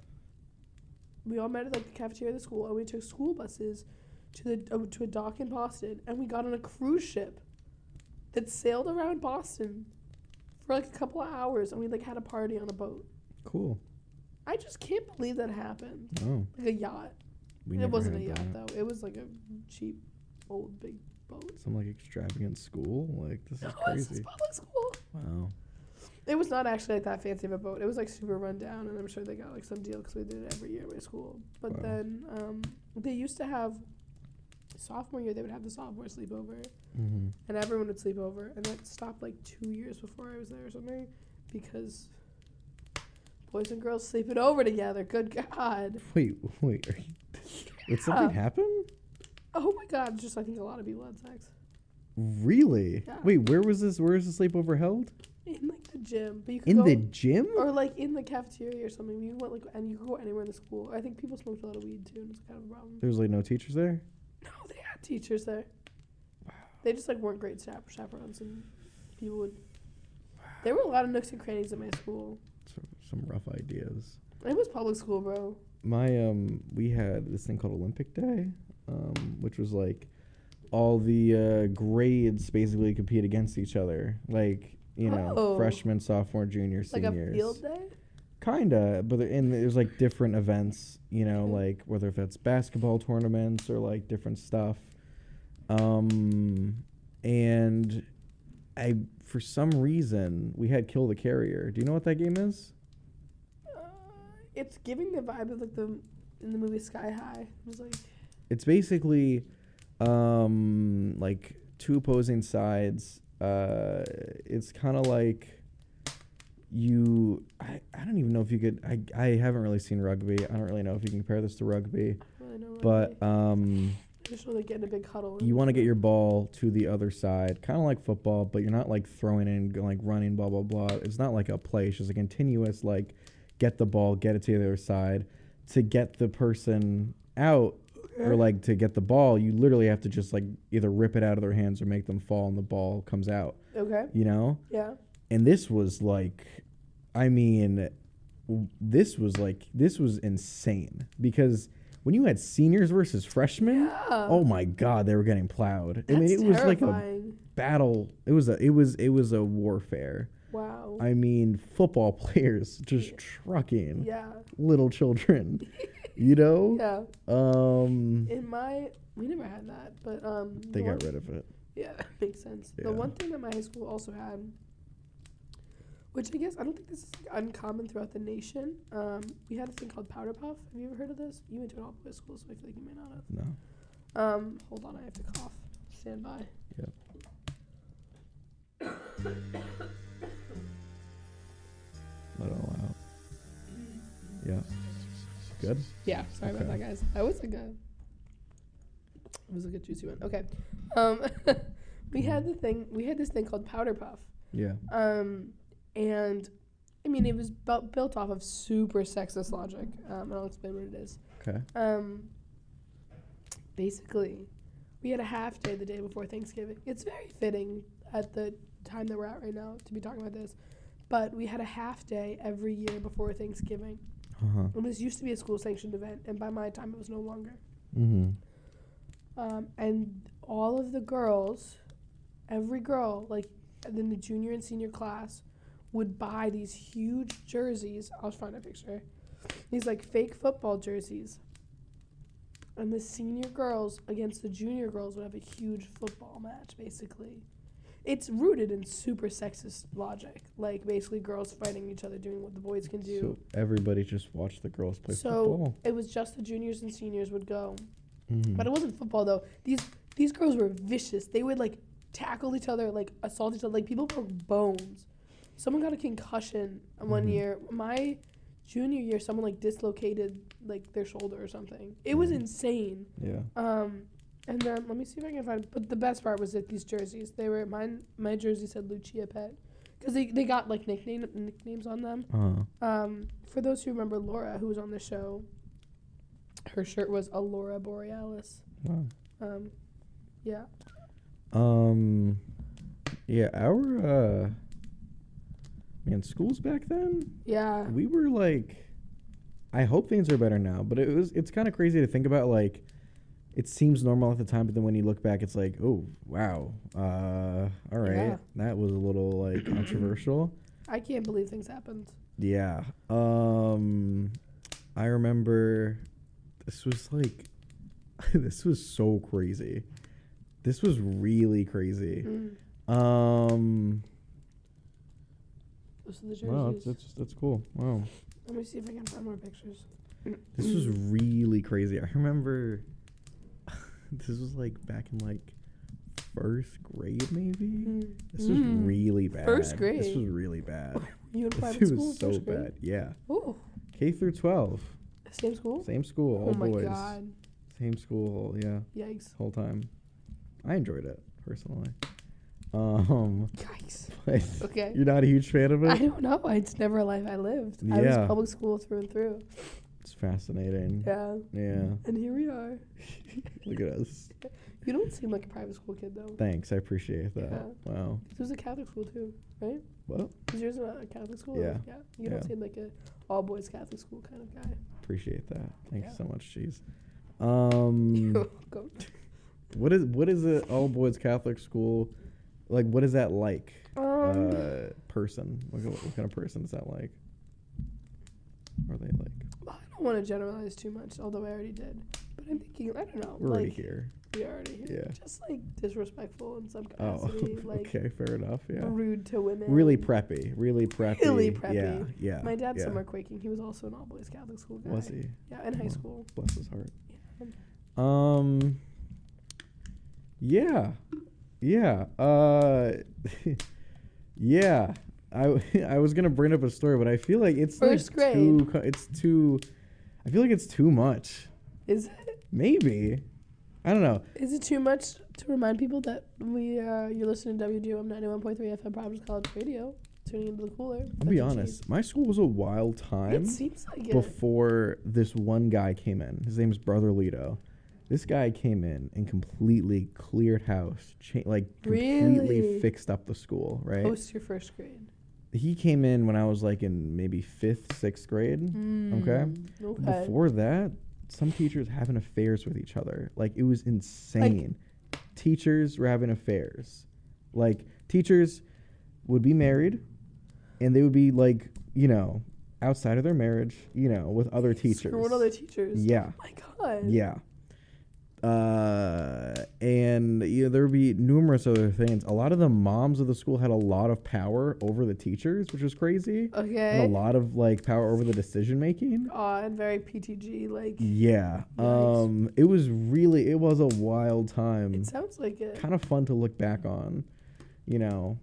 We all met at like the cafeteria of the school, and we took school buses to a dock in Boston, and we got on a cruise ship that sailed around Boston for like a couple of hours, and we like had a party on a boat. Cool. I just can't believe that happened. Oh, Like a yacht. we It never wasn't a had yacht that. though. It was like a cheap, old big boat. Some like extravagant school. Like this No, is this is crazy. public school. Wow. It was not actually like that fancy of a boat. It was like super run down, and I'm sure they got like some deal because we did it every year at my school. But Wow. then they used to have sophomore year. They would have the sophomore sleepover, Mm-hmm. and everyone would sleep over. And that stopped like 2 years before I was there or something, because boys and girls sleeping over together. Good God! Wait. Are you, did something happen? Oh my God! Just I think a lot of people had sex Really? Yeah. Wait, where was this? Where is the sleepover held? in like the gym, but you could In go, the gym? or like in the cafeteria or something. You went like, and you could go anywhere in the school. I think people smoked a lot of weed too, and it's kind of a problem. There was like no teachers there. No, they had teachers there. They just like weren't great chaperones, and people would. There were a lot of nooks and crannies at my school. Some rough ideas. It was public school, bro. My we had this thing called Olympic Day, which was like all the grades basically compete against each other, like you know, Oh. freshman, sophomore, junior, Like seniors. a field day. Kinda, but there's like different events, you know, like whether if that's basketball tournaments or like different stuff. And for some reason we had Kill the Carrier. Do you know what that game is? It's giving the vibe of like in the movie Sky High. It was like It's basically like two opposing sides. It's kind of like I don't even know if you could. I haven't really seen rugby. I don't really know if you can compare this to rugby. I don't really know. But rugby. I just want to get in a big huddle. You want to get your ball to the other side, kind of like football, but you're not like throwing it and like running, blah, blah, blah. It's not like a play. It's just a continuous, like, get the ball, get it to the other side. To get the person out or like to get the ball, you literally have to just like either rip it out of their hands or make them fall and the ball comes out. Okay. You know? Yeah. And this was like, I mean, this was insane because when you had seniors versus freshmen, oh my God, they were getting plowed. That's I mean, it was like a terrifying. battle. It was a warfare. Wow. I mean, football players just trucking little children, you know? Yeah. We never had that, but They got rid of it. Yeah, makes sense. Yeah. The one thing that my high school also had, which I guess I don't think this is like uncommon throughout the nation. We had a thing called powder puff. Have you ever heard of this? You went to an all-boys school, so I feel like you may not have. No. Hold on, I have to cough. Stand by. Yep. Let it all out. Yeah. Good? Yeah, sorry about Okay. that, guys. That was like it was like a juicy one. Okay. We had this thing called powder puff. Yeah. And I mean, it was built off of super sexist logic. And I'll explain what it is. Okay. Basically, we had a half day the day before Thanksgiving. It's very fitting at the time that we're at right now to be talking about this. But we had a half day every year before Thanksgiving. Uh-huh. And this used to be a school-sanctioned event, and by my time, it was no longer. Mm-hmm. And all of the girls, every girl, like in the junior and senior class, would buy these huge jerseys. I'll find a picture. These like fake football jerseys. And the senior girls against the junior girls would have a huge football match, basically. It's rooted in super sexist logic. Like, basically girls fighting each other, doing what the boys can do. So everybody just watched the girls play So football. it was just the juniors and seniors would go. Mm-hmm. But it wasn't football, though. These girls were vicious. They would, like, tackle each other, like, assault each other. Like, people broke bones. Someone got a concussion one year. My junior year, someone, like, dislocated, like, their shoulder or something. It was insane. Yeah. And then, let me see if I can find... But the best part was that these jerseys, they were... My jersey said Lucia Pet. Because they got, like, nicknames on them. Uh-huh. For those who remember Laura, who was on the show, her shirt was Aurora Borealis. Wow. Yeah. Yeah, our schools back then, Yeah. we were like, I hope things are better now, but it's kind of crazy to think about. Like, it seems normal at the time, but then when you look back, it's like, oh wow, all right, Yeah. that was a little like controversial. I can't believe things happened. Yeah. I remember this was like, this was so crazy. This was really crazy. Those are the jerseys. Wow, that's cool. Wow. Let me see if I can find more pictures. This was really crazy. I remember this was like back in like first grade, maybe. This was really bad. First grade? This was really bad. You in This private school? was so first grade? bad. Yeah. Ooh. K through 12. Same school? Same school, all Oh my boys. god. Same school, yeah. Yikes. Whole time. I enjoyed it personally. Yikes. But Okay. you're not a huge fan of it? I don't know. It's never a life I lived. I Yeah. was public school through and through. It's fascinating. Yeah. Yeah. And here we are. Look at us. You don't seem like a private school kid, though. Thanks, I appreciate that. Yeah. Wow. It was a Catholic school, too, right? Well, Was yours a Catholic school? Yeah. Yeah. You don't Yeah. seem like a all-boys Catholic school kind of guy. appreciate that. Thank you Yeah. so much, cheese. You're welcome. What is an all boys Catholic school? Like, what is that like? Person. What kind of person is that like? Are they like? Well, I don't want to generalize too much, although I already did. But I'm thinking, I don't know. We're like, already here. We are already here. Yeah. Just like disrespectful in some Oh, capacity. Like okay, fair enough. Yeah. rude to women. Really preppy. Really preppy. Really preppy. Yeah. Yeah. My dad's yeah. summer quaking. He was also an all-boys Catholic school guy. Was he? Yeah, in high Oh. school. Bless his heart. Yeah. Yeah. Yeah. Yeah. I was gonna bring up a story, but I feel like it's First like grade. it's too. I feel like it's too much. Is it? Maybe. I don't know. Is it too much to remind people that you're listening to WGOM 91.3 FM Providence College Radio, tuning into the cooler? I'll be honest. My school was a wild time. It seems like it. Before this one guy came in. His name's Brother Lito. This guy came in and completely cleared house, completely fixed up the school, right? Post your first grade. He came in when I was like in maybe 5th, 6th grade. Okay. Before that, some teachers having affairs with each other. Like, it was insane. Teachers were having affairs. Like, teachers would be married, and they would be like, outside of their marriage, with other teachers. Screwing other teachers. Yeah. Oh my God. Yeah. And there would be numerous other things. A lot of the moms of the school had a lot of power over the teachers, which was crazy. Okay. And a lot of power over the decision making. And very PTG Yeah. Nice. It was a wild time. It sounds like it. Kind of fun to look back on. Yeah.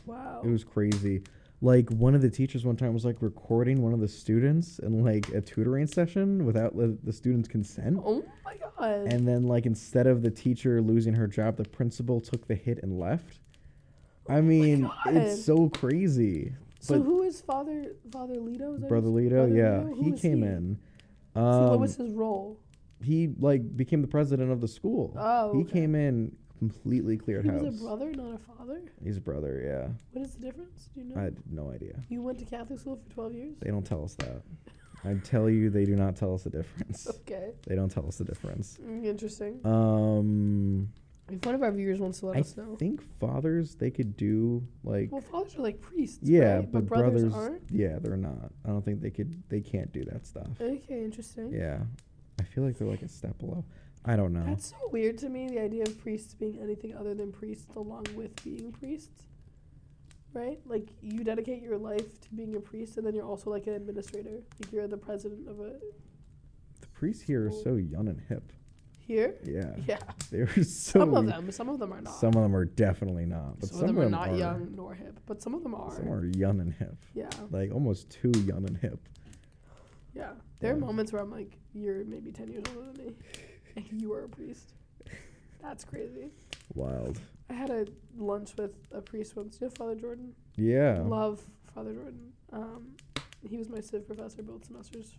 Wow. It was crazy. One of the teachers one time was recording one of the students in a tutoring session without the student's consent. Oh my God. And then instead of the teacher losing her job, the principal took the hit and left. I mean, it's so crazy. So who is Father Lito? Is that Brother Lito, yeah. He came in. So what was his role? He became the president of the school. Oh, okay. He came in, completely cleared house. He was a brother, not a father? He's a brother, yeah. What is the difference? Do you know? I had no idea. You went to Catholic school for 12 years? They don't tell us that. I tell you, they do not tell us the difference. Okay. They don't tell us the difference. Interesting. If one of our viewers wants to let us know. I think fathers, they could do Well, fathers are like priests. Yeah, right? but brothers aren't. Yeah, they're not. I don't think they can't do that stuff. Okay, interesting. Yeah, I feel like they're a step below. I don't know. That's so weird to me, the idea of priests being anything other than priests along with being priests. Right? You dedicate your life to being a priest, and then you're also an administrator. You're the president of a... The priests here are so young and hip. Here? Yeah. Yeah. They're so... Some of them are not. Some of them are definitely not. But some of them are not young nor hip, but some of them are. Some are young and hip. Yeah. Almost too young and hip. Yeah. There are moments where I'm you're maybe 10 years older than me. And you are a priest. That's crazy. Wild. I had a lunch with a priest once. You know Father Jordan? Yeah. Love Father Jordan. He was my civ professor both semesters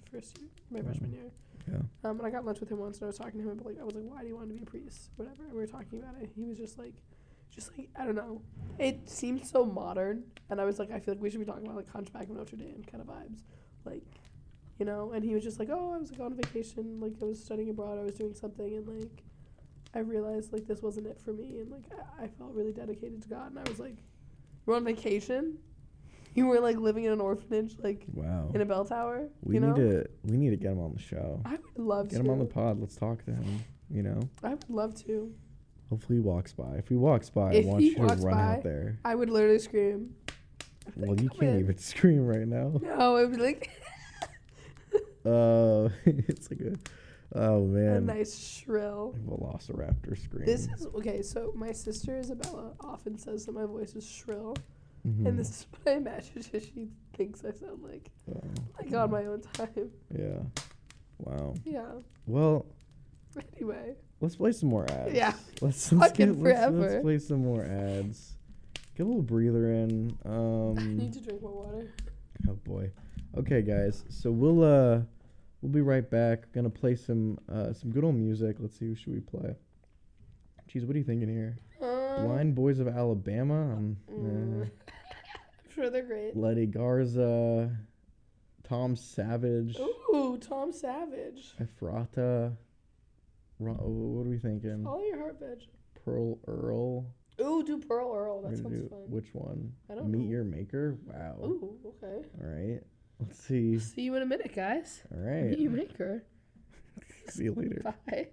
my freshman year. Yeah. And I got lunch with him once, and I was talking to him about I was like, why do you want to be a priest? Whatever. And we were talking about it. He was just I don't know. It seemed so modern, and I was I feel like we should be talking about Hunchback of Notre Dame kind of vibes, And he was just oh, I was on vacation, I was studying abroad, I was doing something, and I realized this wasn't it for me, and I felt really dedicated to God, and I was you're on vacation? You were living in an orphanage, wow, in a bell tower. We need to get him on the show. I would love to get him on the pod. Let's talk to him. I would love to. Hopefully, he walks by. If he walks by, I want you to run out there. I would literally scream. Well, you can't even scream right now. No, it would be it's oh man, a nice shrill velociraptor scream. This is okay. So my sister Isabella often says that my voice is shrill. Mm-hmm. And this is what I imagine she thinks I sound like. On my own time. Yeah. Wow. Yeah. Well. Anyway. Let's play some more ads. Yeah. Let's play some more ads. Get a little breather in. I need to drink more water. Oh boy. Okay, guys. So we'll be right back. Gonna play some good old music. Let's see, who should we play? Jeez, what are you thinking here? Blind Boys of Alabama. I'm sure they're great. Letty Garza, Tom Savage. Ooh, Tom Savage. Ephrata. What are we thinking? Follow your heart, bitch. Pearl Earl. Ooh, do Pearl Earl. That sounds fun. Which one? I don't know. Meet Your Maker? Wow. Ooh, okay. All right. Let's see. See you in a minute, guys. All right. Meet Your Maker. See you later. Bye.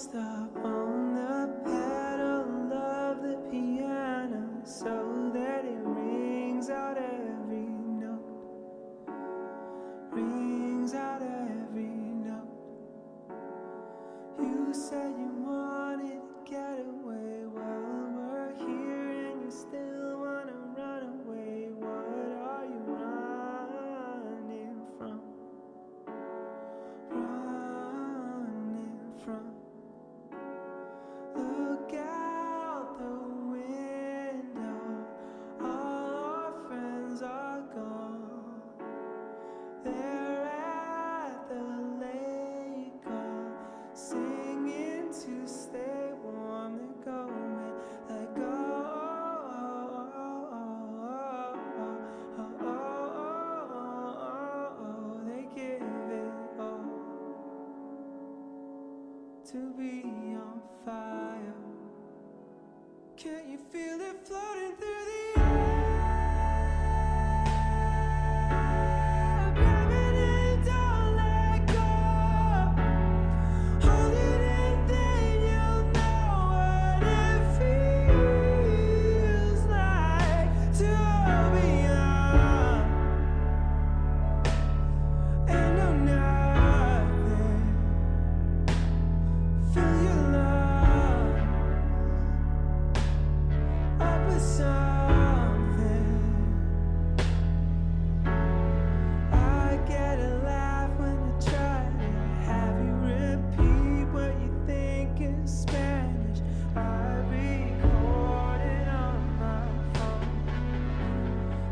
stop on the pedal of the piano so that it rings out every note, rings out every note. You said you wanted to get away, well, we're here and you still wanna run away. What are you running from? Running from? Look out the window, all our friends are gone. They're at the lake, all singing to stay warm. They're going, let go. They give it all to be on fire. Can't you feel it floating through the air? Gravity, don't let go. Hold it and then you'll know what it feels like to be young and know nothing. Fill your lungs up with something. I get a laugh when I try to have you repeat what you think in Spanish. I record it on my phone,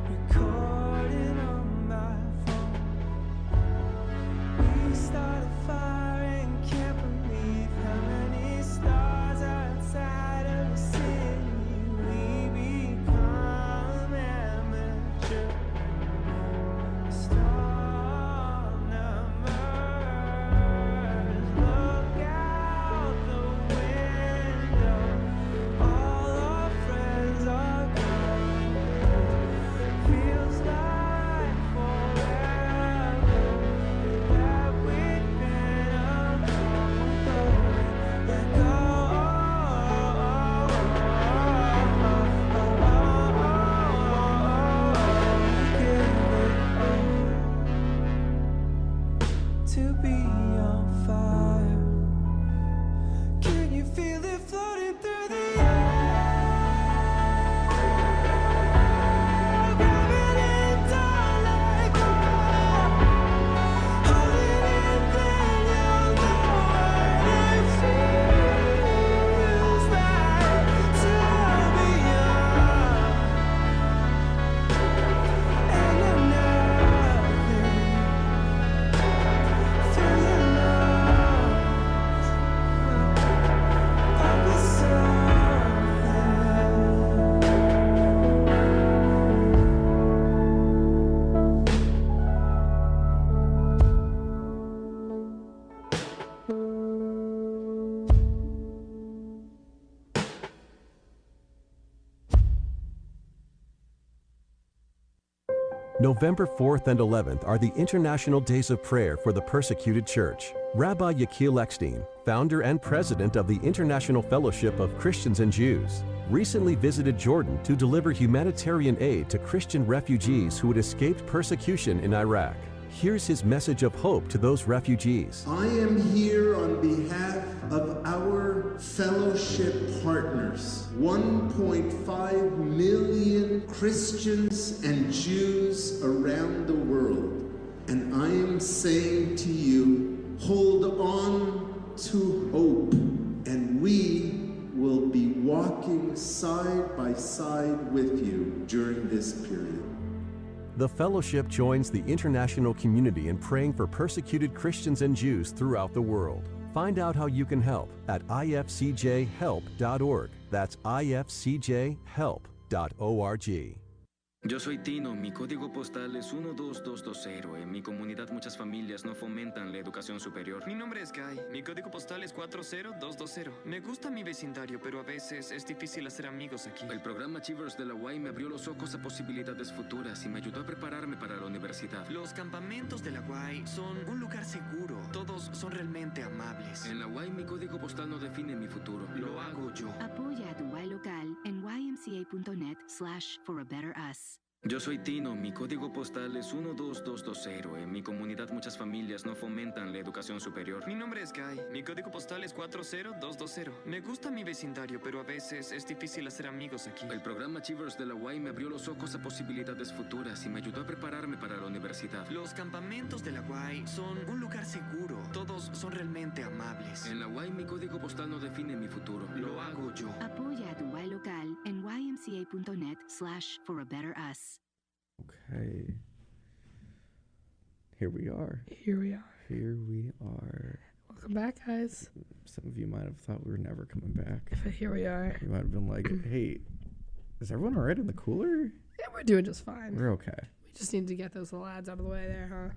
recording on my phone. We start a fire and can't believe how many stars are inside of the city. We become amateur astronomers. Look out the window, all our friends are gone. Feels like forever that we've been alone. Let go. To be on fire. Can you feel it floating through the air? Gravity, don't let go. Hold it and then you'll know what it feels like to be young and know nothing. Fill your lungs up with something. November 4th and 11th are the International Days of Prayer for the Persecuted Church. Rabbi Yechiel Eckstein, founder and president of the International Fellowship of Christians and Jews, recently visited Jordan to deliver humanitarian aid to Christian refugees who had escaped persecution in Iraq. Here's his message of hope to those refugees. I am here on behalf of our fellowship partners, 1.5 million Christians and Jews around the world. And I am saying to you, hold on to hope, and we will be walking side by side with you during this period. The fellowship joins the international community in praying for persecuted Christians and Jews throughout the world. Find out how you can help at ifcjhelp.org. That's ifcjhelp.org. Yo soy Tino, mi código postal es 12220. En mi comunidad muchas familias no fomentan la educación superior. Mi nombre es Guy, mi código postal es 40220. Me gusta mi vecindario, pero a veces es difícil hacer amigos aquí. El programa Achievers de la UAI me abrió los ojos a posibilidades futuras y me ayudó a prepararme para la universidad. Los campamentos de la UAI son un lugar seguro. Todos son realmente amables. En la UAI mi código postal no define mi futuro, lo hago yo. Apoya a tu Y local en ymca.net/for a better us. Yo soy Tino, mi código postal es 12220. En mi comunidad muchas familias no fomentan la educación superior. Mi nombre es Guy, mi código postal es 40220. Me gusta mi vecindario, pero a veces es difícil hacer amigos aquí. El programa Achievers de la UAI me abrió los ojos a posibilidades futuras y me ayudó a prepararme para la universidad. Los campamentos de la UAI son un lugar seguro. Todos son realmente amables. En la UAI mi código postal no define mi futuro, lo hago yo. Apoya a tu Y local en ymca.net/for a better us. Okay. Here we are. Here we are. Here we are. Welcome back, guys. Some of you might have thought we were never coming back. But here we are. You might have been like, hey, is everyone all right in the cooler? Yeah, we're doing just fine. We're okay. We just need to get those little ads out of the way there, huh?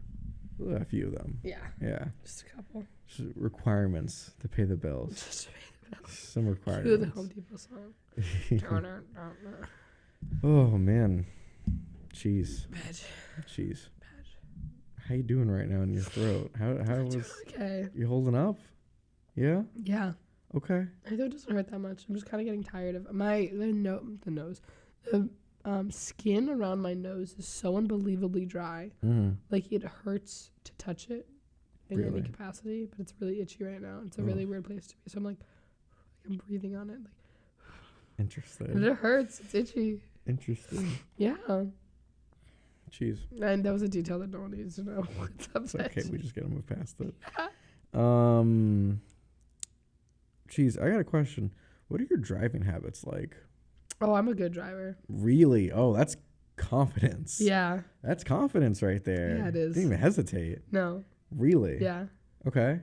Well, a few of them. Yeah. Yeah. Just a couple. Just requirements to pay the bills. Just to pay the bills. Some requirements. Cue the Home Depot song. Oh, man. Jeez. Bad. Jeez. How you doing right now in your throat? How was Okay. you holding up? Yeah? Yeah. Okay. I know it doesn't hurt that much. I'm just kind of getting tired of the skin around my nose is so unbelievably dry. Like it hurts to touch it in any Really? capacity, but it's really itchy right now. It's a really weird place to be. So I'm breathing on it. Like, Interesting. and it hurts. It's itchy. Interesting. Yeah. Jeez. And that was a detail that no one needs to know. It's It's okay. We just gotta move past it. Yeah. Jeez, I got a question. What are your driving habits like? Oh, I'm a good driver. Really? Oh, that's confidence. Yeah. That's confidence right there. Yeah, it is. Didn't even hesitate. No. Really? Yeah. Okay.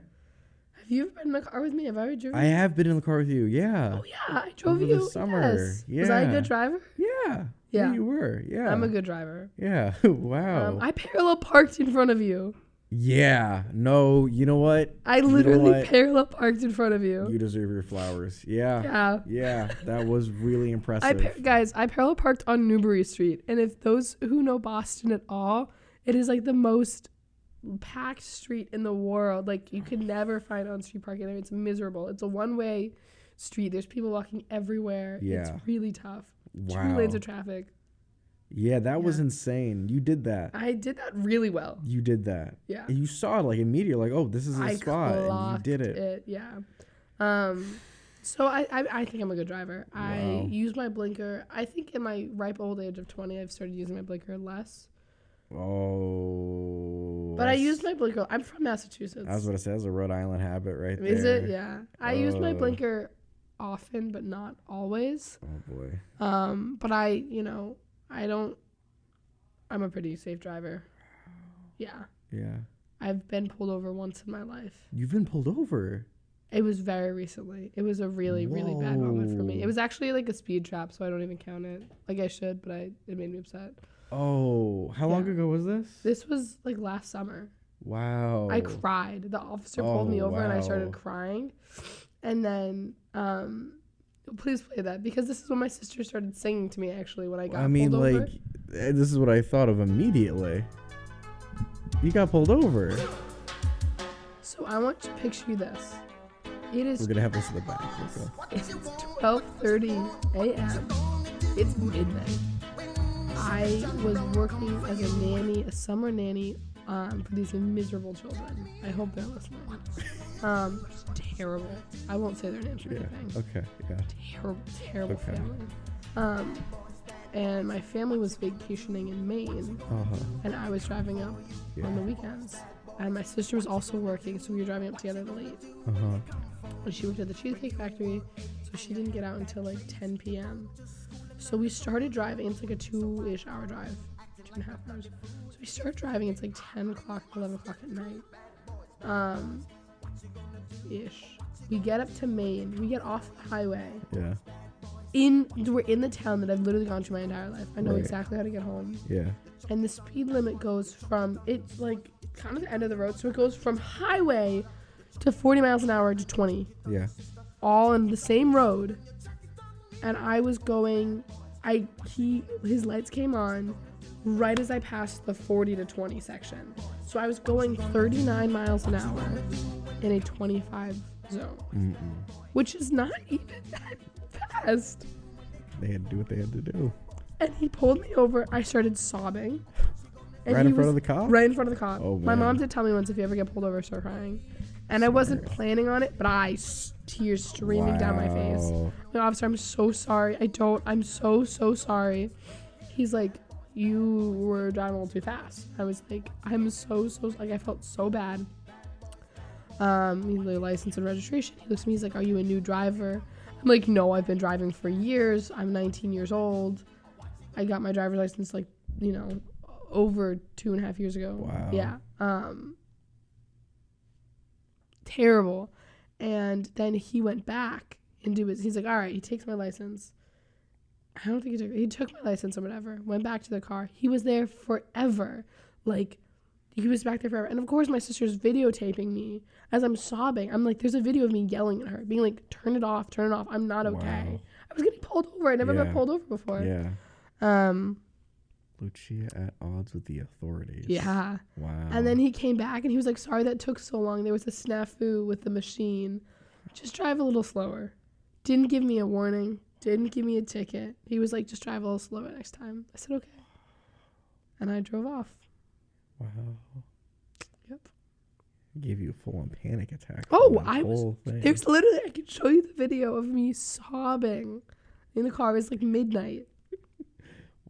Have you ever been in the car with me? Have I ever driven? I have been in the car with you. Yeah. Oh yeah, I drove Over you. the summer. Yes. Was I a Yeah. good driver? Yeah. Yeah. You were. Yeah. I'm a good driver. Yeah. Wow. I parallel parked in front of you. Yeah. No, you know what? I You know literally what? parallel parked in front of you. You deserve your flowers. Yeah. Yeah. Yeah. That was really impressive. Guys, I parallel parked on Newbury Street, and if those who know Boston at all, it is like the most packed street in the world. Like you could never find on-street parking there. It's miserable. It's a one-way street. There's people walking everywhere. Yeah. It's really tough. Wow. 2 lanes of traffic. Yeah, that was Yeah. insane. You did that. I did that really well. You did that. Yeah. And you saw it like immediately, like, oh, this is a I spot. And you clocked did it. Yeah. So I think I'm a good driver. Wow. I use my blinker. I think in my ripe old age of 20, I've started using my blinker less. Oh. But I use my blinker. I'm from Massachusetts. I was going to say, that's a Rhode Island habit right there. Is it? Yeah. I use my Oh. blinker often, but not always. Oh, boy. But I'm a pretty safe driver. Yeah. Yeah. I've been pulled over once in my life. You've been pulled over. It was very recently. It was a really, really bad moment for me. Whoa. It was actually like a speed trap, so I don't even count it. Like I should, but it made me upset. Oh, how long Yeah. ago was this? This was like last summer. Wow. I cried. The officer pulled me over and I started wow. crying. And then, please play that because this is when my sister started singing to me actually when I got pulled over. This is what I thought of immediately. You got pulled over. So I want to picture this. It is We're going to have this in the back. It's 12:30 a.m. It's midnight. I was working as a summer nanny, for these miserable children. I hope they're listening. Terrible. I won't say their names or anything. Okay. Yeah. Terrible Okay. family. And my family was vacationing in Maine, and I was driving up on the weekends. And my sister was also working, so we were driving up together late. And she worked at the Cheesecake Factory, so she didn't get out until like 10 p.m. So we started driving. It's like a 2-ish hour drive, 2.5 hours. So we start driving. It's like 10 o'clock, 11 o'clock at night. Ish. We get up to Maine. We get off the highway. Yeah. we're in the town that I've literally gone to my entire life. I know Right. exactly how to get home. Yeah. And the speed limit goes from, it's like kind of the end of the road. So it goes from highway to 40 miles an hour to 20. Yeah. All on the same road. And I was going, his lights came on right as I passed the 40 to 20 section. So I was going 39 miles an hour in a 25 zone, which is not even that fast. They had to do what they had to do. And he pulled me over. I started sobbing. And Right he in front was of the cop? Right in front of the cop. Oh, My man. mom did tell me once, if you ever get pulled over, start crying. And I wasn't planning on it, but tears streaming down my face. Wow. The officer, I'm so sorry. I'm so sorry. He's like, you were driving a little too fast. I was like, I'm so, like, I felt so bad. He's like, license and registration. He looks at me, he's like, are you a new driver? I'm like, no, I've been driving for years. I'm 19 years old. I got my driver's license, like, over 2.5 years ago. Wow. Yeah. Terrible. And then he went back and he's like, all right, he takes my license. I don't think he took my license or whatever, went back to the car. He was there forever. Like, he was back there forever. And of course my sister's videotaping me as I'm sobbing. I'm like, there's a video of me yelling at her, being like, turn it off. I'm not okay. Wow. I was getting pulled over. I'd never been pulled over before. Yeah. Lucia at odds with the authorities. Yeah. Wow. And then he came back and he was like, sorry that took so long. There was a snafu with the machine. Just drive a little slower. Didn't give me a warning. Didn't give me a ticket. He was like, just drive a little slower next time. I said, okay. And I drove off. Wow. Yep. Gave you a full-on panic attack. Oh, Thing. There's literally, I can show you the video of me sobbing in the car. It was like midnight.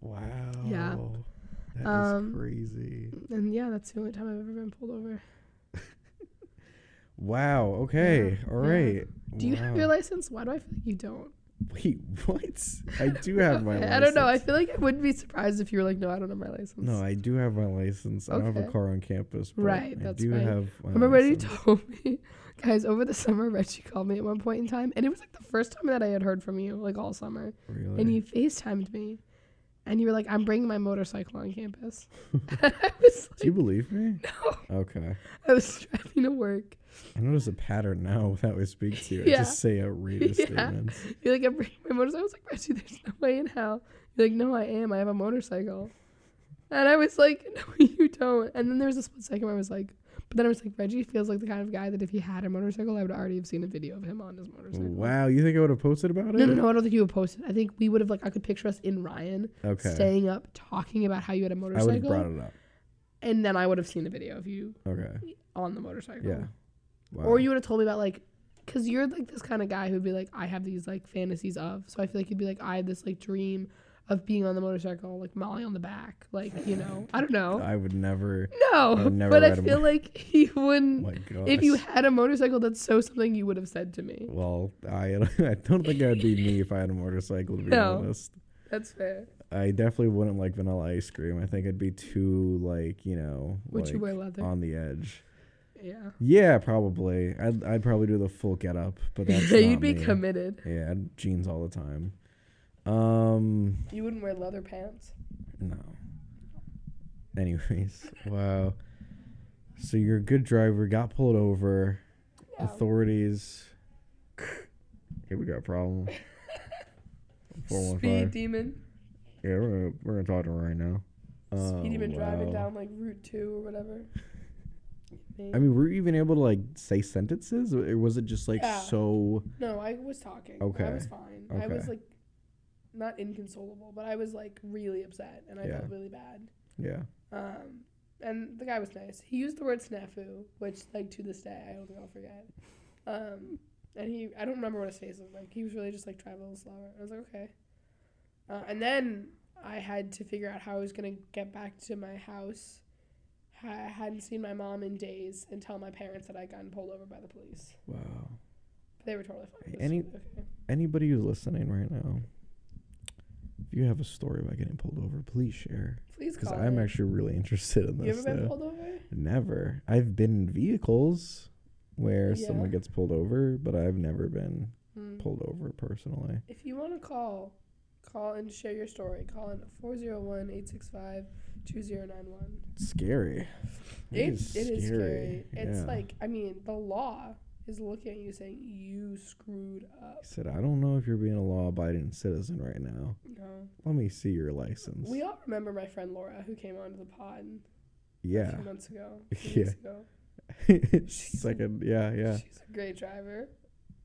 Wow. Yeah. That is crazy. And yeah, that's the only time I've ever been pulled over. Wow. Okay. Yeah. All right. Do you have your license? Why do I feel like you don't? Wait, what? I do have my license. I don't know. I feel like I wouldn't be surprised if you were like, no, I don't have my license. No, I do have my license. I don't have a Okay. car on campus. But Right, I that's do fine. have my Remember Reggie license. told me, guys, over the summer, Reggie called me at one point in time, and it was like the first time that I had heard from you, like all summer. Really? And you FaceTimed me, and you were like, I'm bringing my motorcycle on campus. I was like, Do you believe me? no. Okay. I was driving to work. I notice a pattern now with how I speak to you. I Yeah. just say outrageous statements. You're like, I'm bringing my motorcycle. I was like, Reggie, there's no way in hell. You're like, no, I am. I have a motorcycle. And I was like, no, you don't. And then there was a split second where I was like, but then I was like, Reggie feels like the kind of guy that if he had a motorcycle, I would already have seen a video of him on his motorcycle. Wow, you think I would have posted about it? No, I don't think you would post it. I think we would have, like, I could picture us in Ryan staying up, talking about how you had a I motorcycle. would have brought it up. And then I would have seen a video of you Okay. on the motorcycle. Yeah. Wow. Or you would have told me about, like, because you're, like, this kind of guy who'd be like, I have these, like, fantasies of. So I feel like you'd be like, I have this, like, dream of being on the motorcycle, like, Molly on the back. Like, I don't know. I would never. No, but I feel like he wouldn't. My gosh. If you had a motorcycle, that's so something you would have said to me. Well, I don't think I'd be me if I had a motorcycle, to be honest. That's fair. I definitely wouldn't like vanilla ice cream. I think I'd be too, like, Would you wear leather? on the edge. Yeah. Yeah, probably. I'd probably do the full get up, but that's You'd not be me. committed. Yeah, I'd jeans all the time. You wouldn't wear leather pants? No. Anyways, wow. So you're a good driver, got pulled over. Yeah. Authorities. Here we got a problem. 415. Speed demon. Yeah, we're gonna talk to him right now. Speed demon driving wow. down like Route 2 or whatever. I mean, were you even able to like say sentences, or was it just like Yeah. so? No, I was talking. Okay. I was fine. I Okay. was like not inconsolable, but I was like really upset and I Yeah. felt really bad. Yeah. And the guy was nice. He used the word snafu, which like to this day I don't think I'll forget. And I don't remember what his face looked like. He was really just like, drive a little slower. I was like, okay. And then I had to figure out how I was gonna get back to my house. I hadn't seen my mom in days and tell my parents that I'd gotten pulled over by the police. Wow. But they were totally fine. It was okay. Anybody who's listening right now, if you have a story about getting pulled over, please share. Please because call I'm in. actually really interested in You this. ever been pulled over? Never. I've been in vehicles where Yeah. someone gets pulled over, but I've never been pulled over personally. If you want to call and share your story. Call in 401-865-2091. It's scary. It is scary. It's Yeah. like, I mean, the law is looking at you saying you screwed up. He said, I don't know if you're being a law-abiding citizen right now. No. Let me see your license. We all remember my friend Laura, who came onto the pod a Yeah. few months ago. Yeah. Second, yeah. She's a great driver.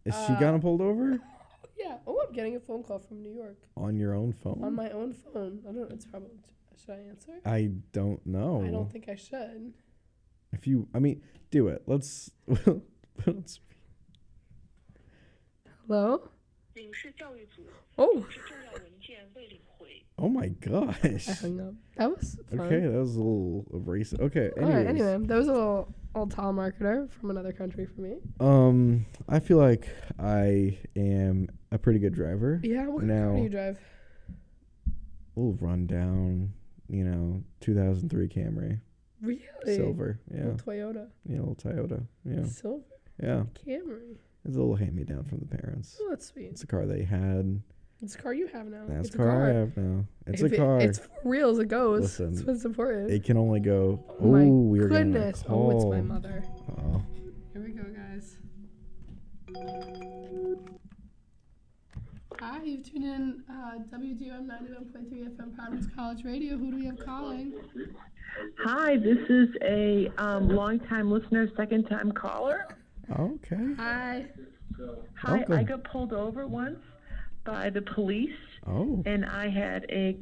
Is she gotten pulled over? Yeah. Oh, I'm getting a phone call from New York. On your own phone? On my own phone. I don't know. It's probably. Should I answer? I don't know. I don't think I should. If you, I mean, do it. Let's. Hello? Oh. Oh my gosh. I hung up. That was fun. Okay, that was a little abrasive. Okay, All right, anyway, that was a little telemarketer from another country for me. I feel like I am a pretty good driver. Yeah, what car do you drive? We'll run down, 2003 Camry. Really? Silver, yeah. Little Toyota. Yeah, little Toyota, yeah. Silver? Yeah. Camry. It's a little hand-me-down from the parents. Oh, that's sweet. It's a car they had. It's a car you have now. That's it's a car I have now. It's a car. It's 4 wheels. It goes. Listen, That's what's important. It can only go. Oh my we are goodness. Getting a call. Oh, it's my mother. Oh. Here we go, guys. Hi, you've tuned in WDOM 91.3 FM Providence College Radio. Who do we have calling? Hi, this is a long-time listener, second-time caller. Okay. Hi. Hi, Welcome. I got pulled over once by the police. Oh. And I had a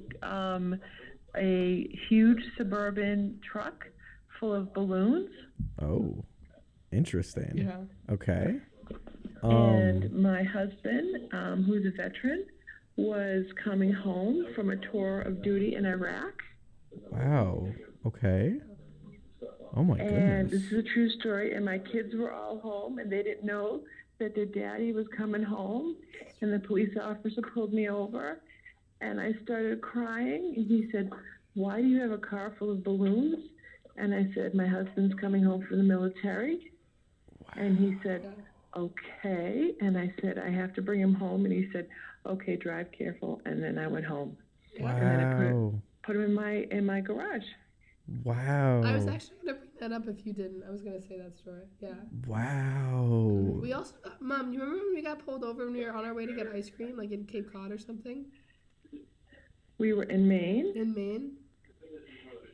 huge suburban truck full of balloons. Oh. Interesting. Yeah. Okay. And my husband, who's a veteran, was coming home from a tour of duty in Iraq. Wow. Okay. Oh my And goodness. this is a true story. And my kids were all home, and they didn't know that their daddy was coming home. And the police officer pulled me over, and I started crying. And he said, "Why do you have a car full of balloons?" And I said, "My husband's coming home from the military." Wow. And he said, "Okay." And I said, "I have to bring him home." And he said, "Okay, drive careful." And then I went home. Wow. And then I put him in my garage. Wow. I was actually going to bring that up if you didn't. I was going to say that story. Yeah. Wow. We also got, Mom, you remember when we got pulled over when we were on our way to get ice cream, like in Cape Cod or something? We were in Maine. In Maine?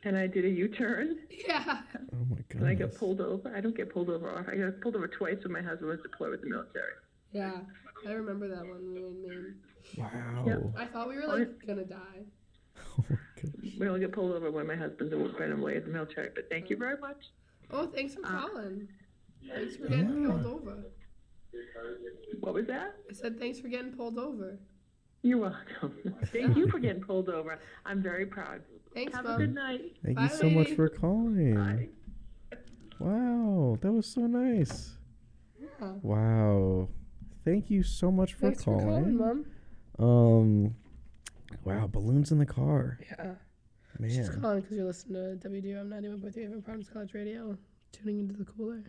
And I did a U-turn. Yeah. Oh my goodness. And I got pulled over. I don't get pulled over often. I got pulled over twice when my husband was deployed with the military. Yeah. I remember that one when we were in Maine. Wow. Yep. I thought we were like going to die. Oh my goodness. We only get pulled over when my husband's been away at the military. But thank you very much. Oh, thanks for calling. Thanks for getting pulled over. What was that? I said thanks for getting pulled over. You're welcome. Thank you for getting pulled over. I'm very proud. Thanks, Have Mom. a good night. Thank Bye, you so much lady. for calling. Bye. Wow. That was so nice. Yeah. Wow. Thank you so much for Thanks for calling, calling. Mom. Wow, balloons in the car. Yeah. Man. She's calling because you're listening to WDOM 91.3 FM Providence College Radio, tuning into the cooler.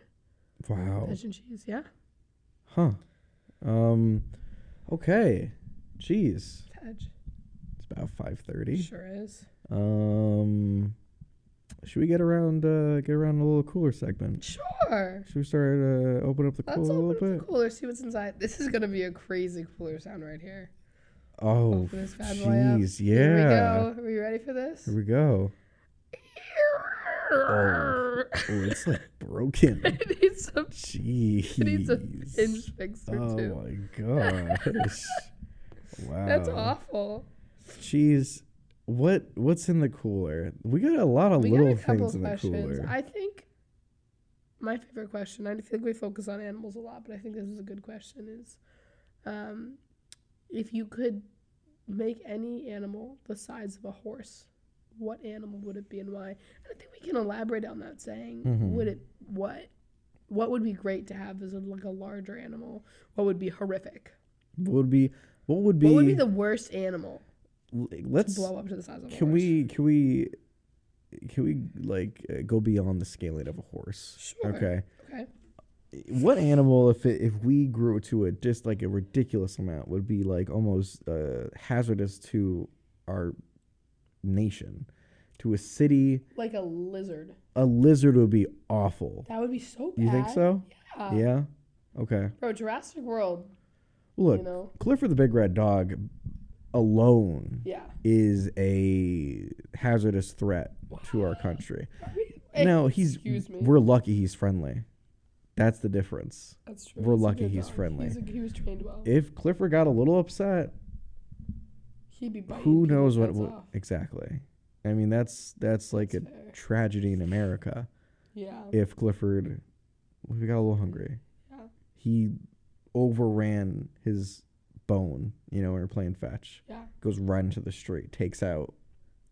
Wow. Fish and cheese, yeah? Huh. Okay. Jeez. Tej. It's about 5:30. Sure is. Should we get around a little cooler segment? Sure. Should we start open up the Let's cooler a open little up bit? the cooler, see what's inside. This is going to be a crazy cooler sound right here. Oh, Open this bad boy up. jeez, yeah. Here we go. Are we ready for this? Here we go. Oh, it's like broken. It needs some. Jeez. It needs a hinge fixer too. Oh my gosh. Wow. That's awful. Jeez. What's in the cooler? We got a lot of We little got a couple things in the questions. cooler. I think my favorite question, I think we focus on animals a lot, but I think this is a good question, is if you could make any animal the size of a horse, what animal would it be and why? And I think we can elaborate on that, saying what would be great to have as a larger animal? What would be horrific? What would be the worst animal let's to blow up to the size of a can horse? we like go beyond the scaling of a horse? Sure. Okay. What animal, if we grew to it just like a ridiculous amount, would be like almost hazardous to our nation, to a city? Like a lizard. A lizard would be awful. That would be so bad. You think so? Yeah. Yeah. Okay. Bro, Jurassic World. Look, You know? Clifford the Big Red Dog alone Yeah. is a hazardous threat to our country. No, Excuse me. we're lucky he's friendly. That's the difference. That's true. We're He's a lucky good he's dog. friendly. He was trained well. If Clifford got a little upset, He'd be biting who knows people's what heads off. exactly. I mean, that's like a fair. tragedy in America. Yeah. If Clifford, if he got a little hungry, Yeah. he overran his bone, when we're playing fetch. Yeah. Goes right into the street, takes out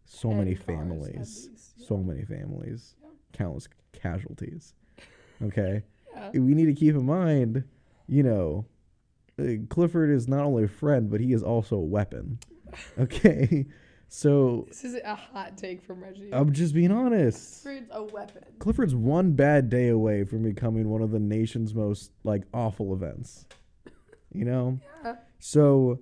so 10 many cars at families. least, So many families. Yeah. Countless casualties. Okay? Yeah. We need to keep in mind, Clifford is not only a friend, but he is also a weapon. Okay? So This is a hot take from Reggie. I'm just being honest. Clifford's a weapon. Clifford's one bad day away from becoming one of the nation's most awful events. Yeah. So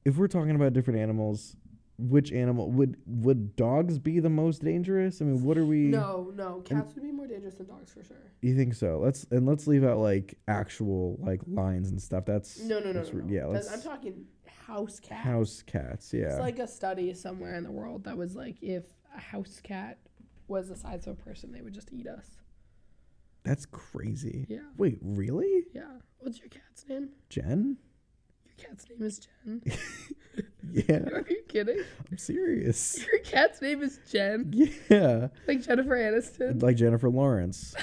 if we're talking about different animals, which animal would dogs be the most dangerous? I mean, what are we? No. Cats would be more dangerous than dogs for sure. You think so? Let's leave out actual lions and stuff. That's No. Yeah, let's. I'm talking house cats. House cats. Yeah. It's like a study somewhere in the world that was like, if a house cat was the size of a person, they would just eat us. That's crazy. Yeah. Wait, really? Yeah. What's your cat's name? Jen? Your cat's name is Jen. Yeah. Are you kidding? I'm serious. Your cat's name is Jen. Yeah. Like Jennifer Aniston. Like Jennifer Lawrence.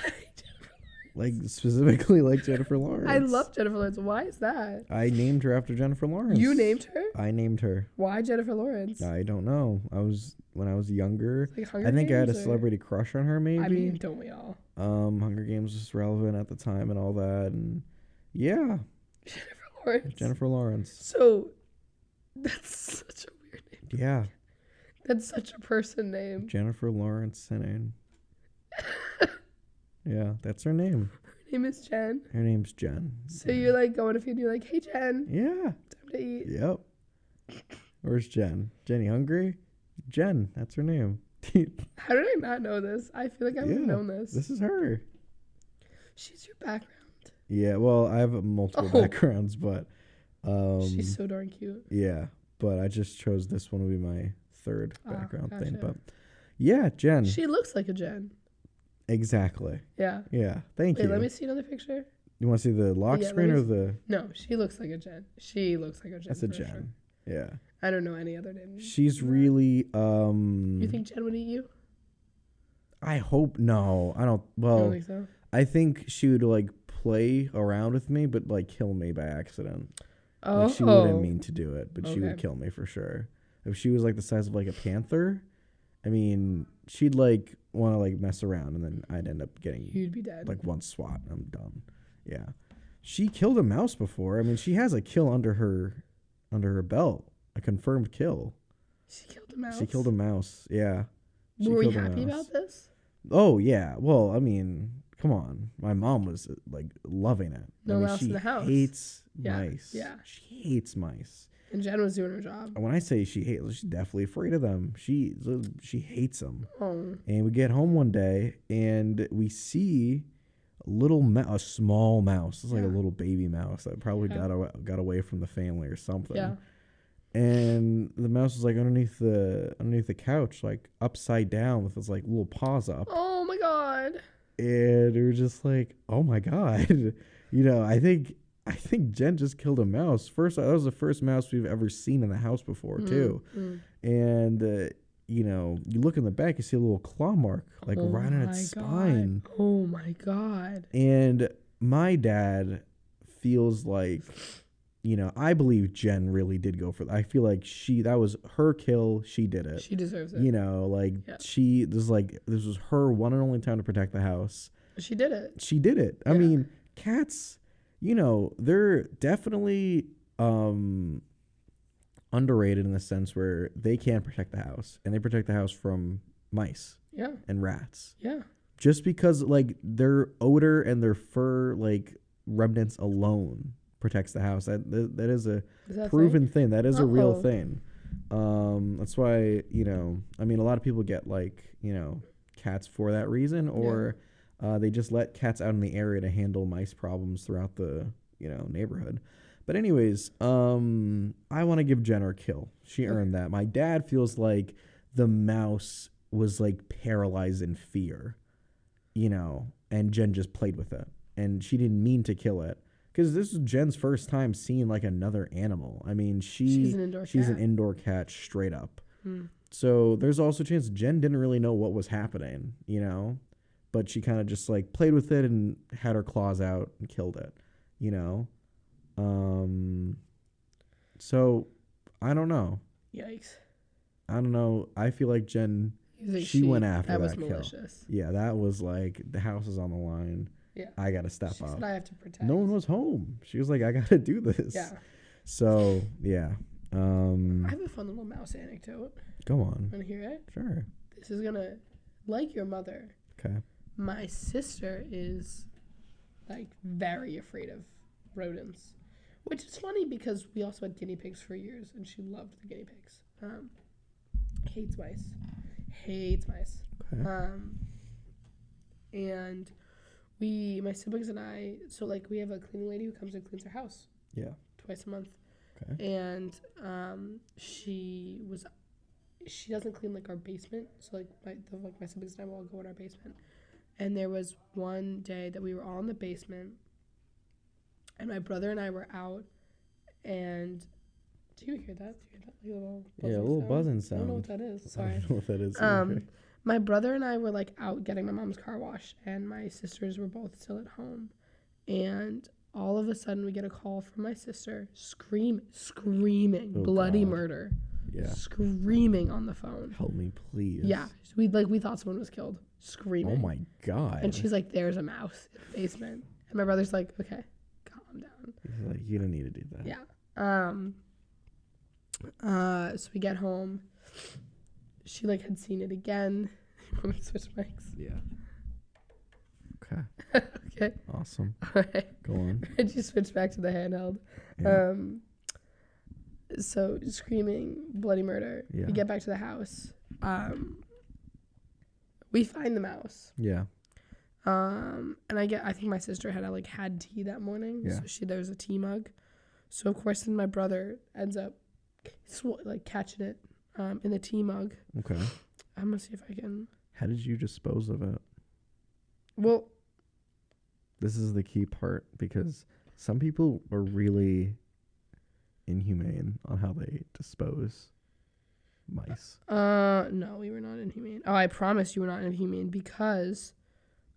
Specifically like Jennifer Lawrence. I love Jennifer Lawrence. Why is that? I named her after Jennifer Lawrence. You named her? I named her. Why Jennifer Lawrence? I don't know. When I was younger, Like Hunger I think I had a Games, or- celebrity crush on her. Maybe. I mean, don't we all? Hunger Games was relevant at the time and all that, and yeah, Jennifer Lawrence. Jennifer Lawrence. So, that's such a weird name. Yeah, That's such a person name. Jennifer Lawrence Sinan. Yeah, that's her name. Her name is Jen. Her name's Jen. So you're like going to feed, and you're like, hey, Jen. Yeah. Time to eat. Yep. Where's Jen? Jenny hungry? Jen, that's her name. How did I not know this? I feel like I would have known this. This is her. She's your background. Yeah, well, I have multiple backgrounds, but She's so darn cute. yeah, but I just chose this one to be my third background thing. gotcha. But yeah, Jen. She looks like a Jen. Exactly. Yeah. Yeah. Thank Wait, you. let me see another picture. You want to see the lock Yeah, screen let or me the? No, she looks like a Jen. She looks like a Jen. That's a for Jen. Sure. Yeah. I don't know any other name. She's really. You think Jen would eat you? I hope no. I don't. I Well, don't think so. I think she would play around with me, but kill me by accident. Oh. She wouldn't mean to do it, but she would Okay. kill me for sure. If she was the size of a panther, I mean, she'd want to mess around, and then I'd end up getting You'd be dead. one swat. I'm done. Yeah, she killed a mouse before. I mean, she has a kill under her belt, a confirmed kill. She killed a mouse. She killed a mouse. Yeah. She Were we killed a happy mouse. about this? Oh yeah. Well, I mean, come on. My mom was loving it. No I mean, mouse she in the house. hates Yeah, mice. yeah. She hates mice. And Jen was doing her job. When I say she hates, she's definitely afraid of them. She hates them. Oh. And we get home one day and we see a small mouse. It's like a little baby mouse that probably got away from the family or something. Yeah. And the mouse was underneath the couch, upside down with its little paws up. Oh my god. And we were just oh my god. I think Jen just killed a mouse. That was the first mouse we've ever seen in the house before, too. And, you look in the back, you see a little claw mark, right on its spine. Oh my god. And my dad feels I believe Jen really did go for that. I feel that was her kill. She did it. She deserves it. This was her one and only time to protect the house. She did it. She did it. I mean, cats, they're definitely underrated in the sense where they can protect the house, and they protect the house from mice Yeah. and rats. Yeah. just because like their odor and their fur like remnants alone protects the house. That is a proven thing. That is a real thing. That's why, I mean, a lot of people get like, cats for that reason, or they just let cats out in the area to handle mice problems throughout the, neighborhood. But anyways, I want to give Jen her kill. She earned that. My dad feels like the mouse was like paralyzed in fear, and Jen just played with it, and she didn't mean to kill it. Because this is Jen's first time seeing like another animal. I mean, she's an indoor cat straight up. So there's also a chance Jen didn't really know what was happening, but she kind of just like played with it and had her claws out and killed it, So I don't know. Yikes. I don't know. I feel like Jen, she went after that was kill. Malicious. Yeah, that was like the house is on the line. Yeah. I got to step She up. said I have to protect. No one was home. She was like, I got to do this. Yeah. So, yeah. I have a fun little mouse anecdote. Go on. Want to hear it? Sure. This is going to, like your mother. Okay. My sister is like very afraid of rodents, which is funny because we also had guinea pigs for years and she loved the guinea pigs. Hates mice. Okay. And my siblings and I, so like we have a cleaning lady who comes and cleans our house. Yeah. Twice a month. Okay. And she doesn't clean like our basement. So like my siblings and I will all go in our basement. And there was one day that we were all in the basement and my brother and I were out, and do you hear that? Like a little buzzing a little sound? buzzing sound. I don't know what that is. Sorry. I don't know what that is. Either. My brother and I were like out getting my mom's car wash, and my sisters were both still at home. And all of a sudden we get a call from my sister screaming, bloody God. Murder. Yeah. Screaming on the phone. Help me, please. Yeah. We thought someone was killed. Screaming. Oh my God. And she's like, there's a mouse in the basement. And my brother's like, okay, calm down. He's like, you don't need to do that. Yeah. So we get home. She like had seen it again. You want me to switch mics? Yeah. Okay. Okay. Awesome. All right. Go on. And she switched back to the handheld. Yeah. So screaming, bloody murder. Yeah. We get back to the house. We find the mouse. Yeah. And I think my sister had tea that morning. Yeah. So there was a tea mug. So of course then my brother ends up catching it in the tea mug. Okay. I'm gonna see if I can. How did you dispose of it? Well, this is the key part, because some people are really inhumane on how they dispose mice. No, we were not inhumane. Oh, I promise you were not inhumane, because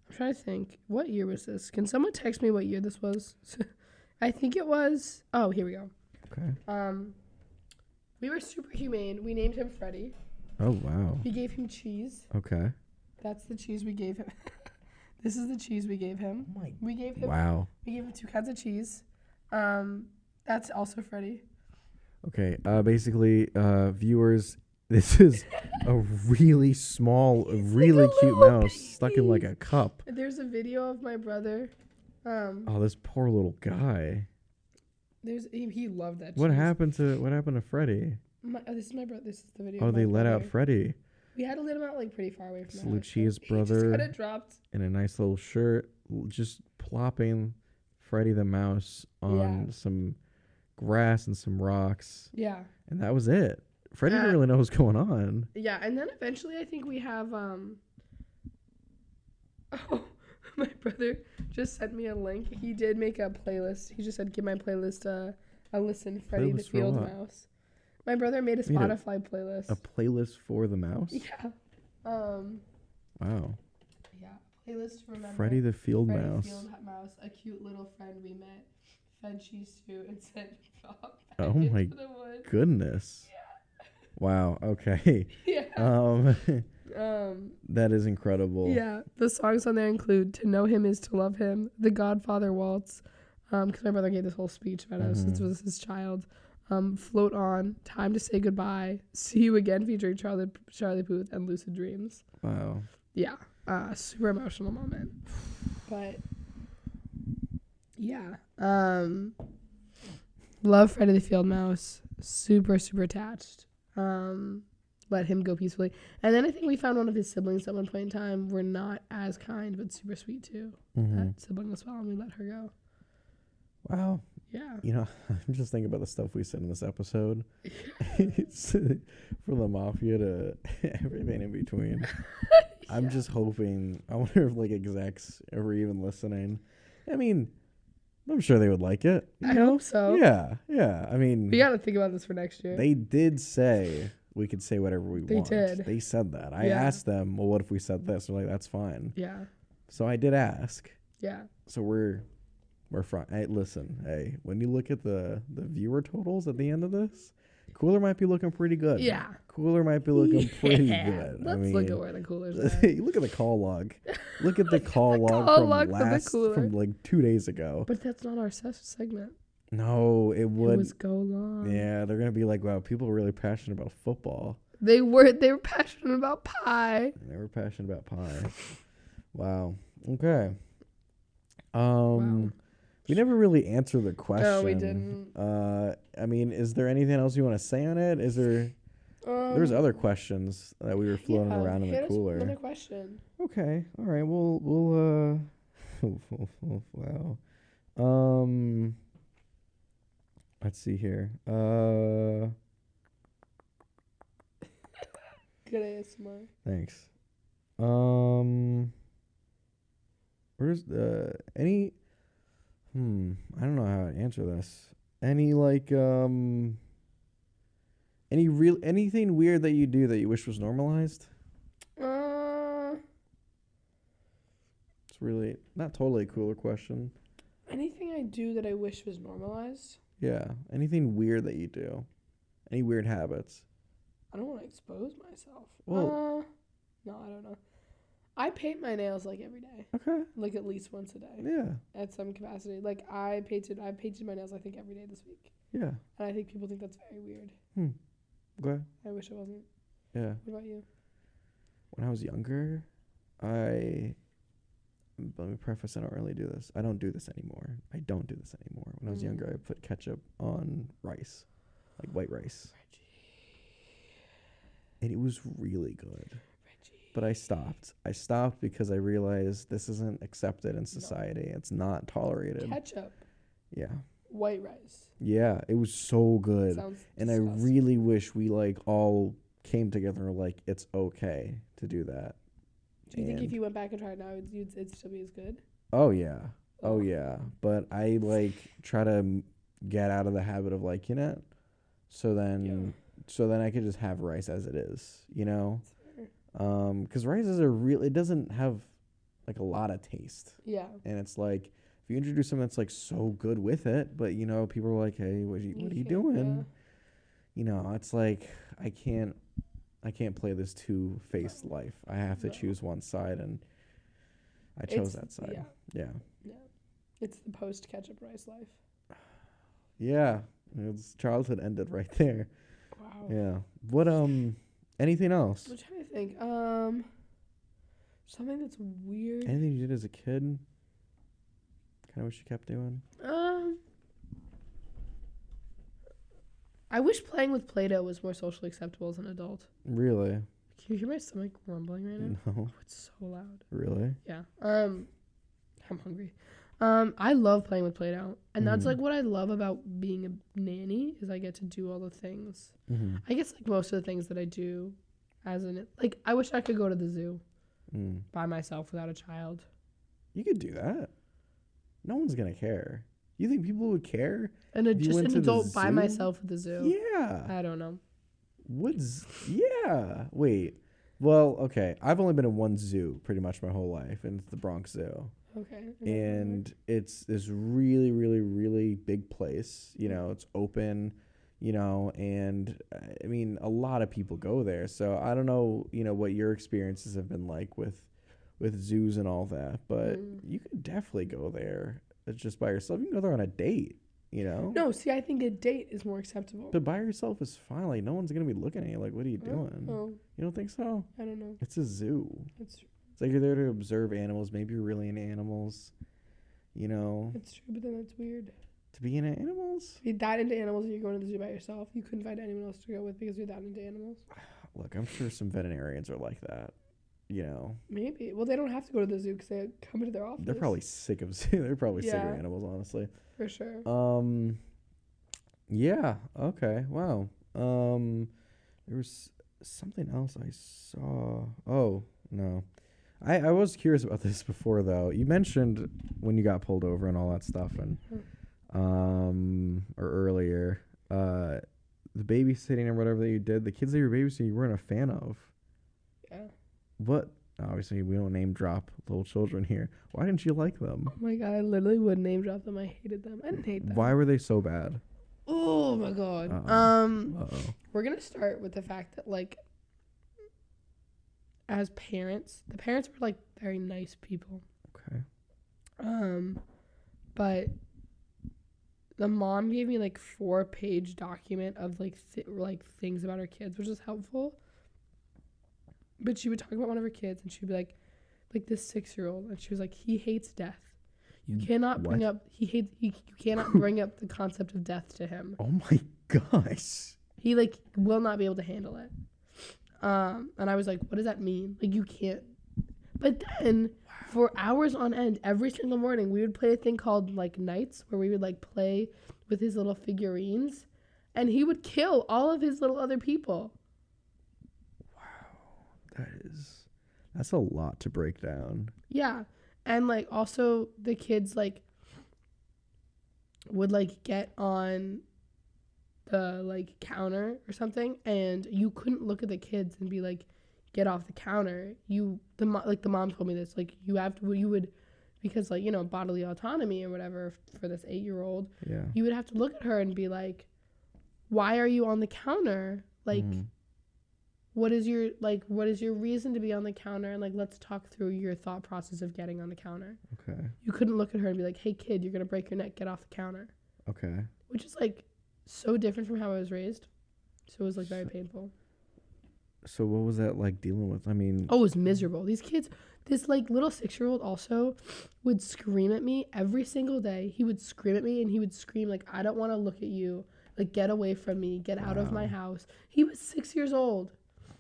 I'm trying to think. What year was this? Can someone text me what year this was? I think it was. Oh, here we go. Okay. We were super humane. We named him Freddy. Oh, wow. We gave him cheese. Okay. That's the cheese we gave him. This is the cheese we gave him. Oh my. We gave him. Wow. We gave him 2 kinds of cheese. That's also Freddy. Okay. Basically, viewers, this is a really small, really cute mouse stuck in like a cup. There's a video of my brother. Oh, this poor little guy. He loved that. What cheese. happened to Freddy? This is my brother. This is the video. Oh, of my they let brother. out Freddy. We had to let him out like pretty far away from It's the house. Lucia's He brother. just got it dropped. In a nice little shirt, just plopping Freddy the mouse on some grass and some rocks. Yeah. And that was it. Freddy didn't really know what was going on. Yeah, and then eventually I think we have Oh, my brother just sent me a link. He did make a playlist. He just said, give my playlist a listen, Freddy the Playlist for Field what? Mouse. My brother made a Spotify playlist. A playlist for the mouse? Yeah. Wow. Yeah. Playlist to remember. Freddy the Field Freddy Mouse. Field Mouse, a cute little friend we met, fed cheese to, and sent Bob back Oh my into the woods. goodness. Yeah. Wow. Okay. Yeah. That is incredible. Yeah. The songs on there include "To Know Him Is to Love Him," "The Godfather Waltz," because my brother gave this whole speech about us. This was his child. "Float On," "Time to Say Goodbye," "See You Again" featuring Charlie Puth, and "Lucid Dreams." Wow. Yeah. super emotional moment. But yeah, love Freddy the Field Mouse. Super, super attached. Let him go peacefully. And then I think we found one of his siblings at one point in time were not as kind, but super sweet too. That sibling as well, and we let her go. Wow. Yeah. You know, I'm just thinking about the stuff we said in this episode. It's from the mafia to everything in between. I'm just hoping. I wonder if like execs are even listening. I mean, I'm sure they would like it. I hope so. Yeah, yeah. I mean, We got to think about this for next year. they did say we could say whatever we They want. did. They said that. I Yeah. asked them, well, what if we said this? They're like, that's fine. Yeah. So I did ask. Yeah. So we're fine. Hey, listen, hey, when you look at the viewer totals at the end of this, Cooler might be looking pretty good. Yeah. Cooler might be looking pretty good. Let's look at where the Coolers are. Look at the call log. Look at the call log call from log for the Cooler. from like 2 days ago. But that's not our segment. No, it would. It was go long. Yeah, they're gonna be like, wow, people are really passionate about football. They were passionate about pie. They were passionate about pie. Wow. Okay. We never really answered the question. No, we didn't. I mean, is there anything else you want to say on it? Is there? There's other questions that we were floating around in the cooler. Another question. Okay. All right. We'll wow. Let's see here. Good ASMR. Thanks. Where's any? I don't know how to answer this. Any like anything weird that you do that you wish was normalized? It's really not totally a cooler question. Anything I do that I wish was normalized? Yeah. Anything weird that you do? Any weird habits? I don't want to expose myself. Well, no, I don't know. I paint my nails like every day. Okay. Like at least once a day. Yeah. At some capacity. Like I painted my nails I think every day this week. Yeah. And I think people think that's very weird. Okay. I wish it wasn't. Yeah. What about you? When I was younger, let me preface, I don't really do this. I don't do this anymore. I don't do this anymore. When I was younger, I put ketchup on rice, like white rice. And it was really good. But I stopped. I stopped because I realized this isn't accepted in society. It's not tolerated. Ketchup. Yeah. White rice. Yeah, it was so good. Sounds and disgusting. I really wish we like all came together and were like, it's okay to do that. Do you think if you went back and tried now, it'd still be as good? Oh yeah. Oh yeah. But I like try to get out of the habit of liking it. So then I could just have rice as it is, you know? Because rice is it doesn't have like a lot of taste. Yeah. And it's like, if you introduce something that's like so good with it, but you know, people are like, hey, what are you doing? Yeah. You know, it's like, I can't play this two-faced life. I have to choose one side, and I chose that side. Yeah. It's the post-ketchup rice life. Yeah. Its childhood ended right there. Wow. Yeah. What, anything else? I'm trying to think. Something that's weird. Anything you did as a kid? Kind of wish you kept doing? I wish playing with Play-Doh was more socially acceptable as an adult. Really? Can you hear my stomach rumbling right now? No. Oh, it's so loud. Really? Yeah. I'm hungry. I love playing with Play-Doh. And that's like what I love about being a nanny is I get to do all the things. I guess like most of the things that I do as like I wish I could go to the zoo by myself without a child. You could do that. No one's going to care. You think people would care? And just an adult by myself at the zoo. Yeah. I don't know. Yeah. Wait. Well, okay. I've only been in one zoo pretty much my whole life, and it's the Bronx Zoo. Okay. And it's this really, really, really big place. You know, it's open, you know, and I mean, a lot of people go there. So I don't know, you know, what your experiences have been like with zoos and all that, but you could definitely go there just by yourself. You can go there on a date, you know? No, see, I think a date is more acceptable. But by yourself is fine. Like, no one's going to be looking at you like, what are you doing? Oh. You don't think so? I don't know. It's a zoo. It's like you're there to observe animals. Maybe you're really into animals. You know, It's true, but then that's weird. to be into animals. If you're that into animals and you're going to the zoo by yourself, you couldn't find anyone else to go with because you're that into animals. Look, I'm sure some veterinarians are like that. You know, Maybe. Well, they don't have to go to the zoo because they come into their office. they're probably sick of they're probably sick of Yeah. animals, honestly. For sure. Yeah. Okay. Wow. There was something else I saw. Oh no, I was curious about this before though. You mentioned when you got pulled over and all that stuff, and or earlier, the babysitting or whatever that you did, the kids that you were babysitting, you weren't a fan of. Yeah. What? Obviously, we don't name drop little children here. Why didn't you like them? Oh my god, I literally would name drop them. I hated them. I didn't hate them. Why were they so bad? Oh my god. Uh-oh. We're gonna start with the fact that like, as parents, the parents were like very nice people. Okay. But the mom gave me like 4-page document of like things about her kids, which is helpful. But she would talk about one of her kids, and she'd be like this 6-year-old, and she was like, he hates death. You cannot bring up you cannot bring up the concept of death to him. Oh my gosh. He like will not be able to handle it. And I was like, what does that mean? Like, you can't. But then for hours on end, every single morning, we would play a thing called like Nights, where we would like play with his little figurines, and he would kill all of his little other people. That's a lot to break down. Yeah. And like also the kids like would like get on the like counter or something, and you couldn't look at the kids and be like, get off the counter. The mom told me this, like you would, because like, you know, bodily autonomy or whatever for this 8-year-old. Yeah. You would have to look at her and be like, why are you on the counter? Like, what is your reason to be on the counter? And like, let's talk through your thought process of getting on the counter. Okay. You couldn't look at her and be like, hey kid, you're gonna break your neck, get off the counter. Okay. Which is like so different from how I was raised. So it was like very painful. So what was that like dealing with? I mean, Oh, it was miserable. These kids, this like little 6-year-old also would scream at me every single day. He would scream at me, and he would scream like, I don't want to look at you. Like, get away from me. Get out of my house. He was 6 years old.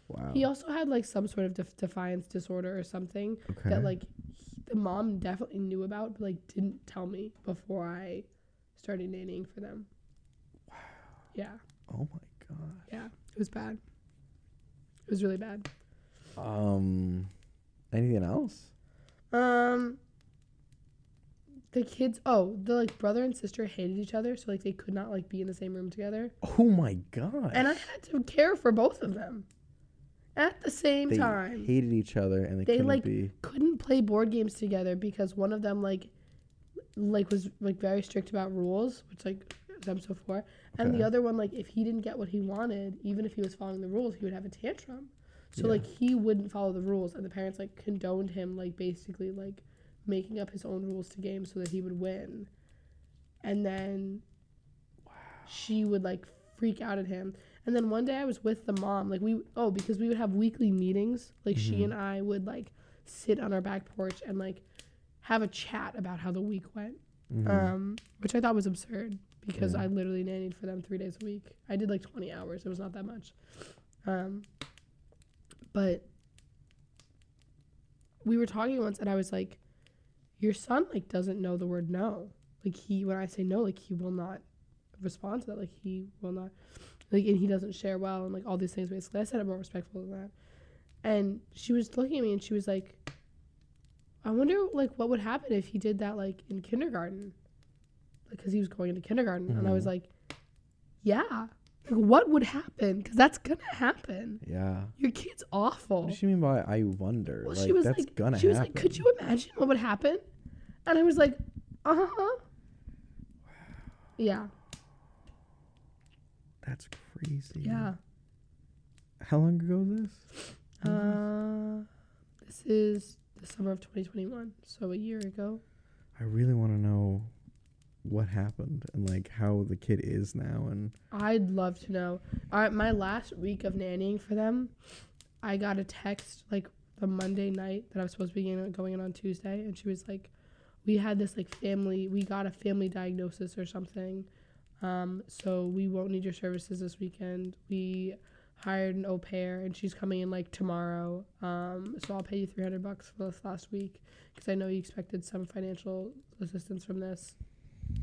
Wow. He also had like some sort of defiance disorder or something that like the mom definitely knew about, but like didn't tell me before I started nannying for them. Wow. Yeah. Oh my god. Yeah. It was bad. It was really bad. Anything else? The kids, the like brother and sister hated each other, so like they could not like be in the same room together. Oh my god. And I had to care for both of them at the same time. They hated each other, and they couldn't play board games together because one of them like was like very strict about rules, which like I'm so for, and the other one, like, if he didn't get what he wanted, even if he was following the rules, he would have a tantrum. So like he wouldn't follow the rules, and the parents like condoned him like basically like making up his own rules to games so that he would win. And then she would like freak out at him. And then one day I was with the mom, like because we would have weekly meetings, like she and I would like sit on our back porch and like have a chat about how the week went, which I thought was absurd because I literally nannied for them 3 days a week. I did like 20 hours. It was not that much. But we were talking once and I was like, your son like doesn't know the word no. Like when I say no, like he will not respond to that. Like he will not, like, and he doesn't share well and like all these things basically. I said it more respectful than that. And she was looking at me and she was like, I wonder like what would happen if he did that like in kindergarten, like because he was going into kindergarten. And I was like, yeah, like what would happen? Because that's gonna happen. Yeah, your kid's awful. What does she mean by I wonder? Well, like she was that's like, gonna she happen. was like, could you imagine what would happen? And I was like, yeah. That's crazy. Yeah. How long ago was this? This is the summer of 2021, so a year ago. I really want to know what happened and like how the kid is now. And I'd love to know. My last week of nannying for them, I got a text like the Monday night that I was supposed to be going in on Tuesday, and she was like, we had this like we got a family diagnosis or something, so we won't need your services this weekend. We hired an au pair, and she's coming in like tomorrow, so I'll pay you $300 for this last week, because I know you expected some financial assistance from this.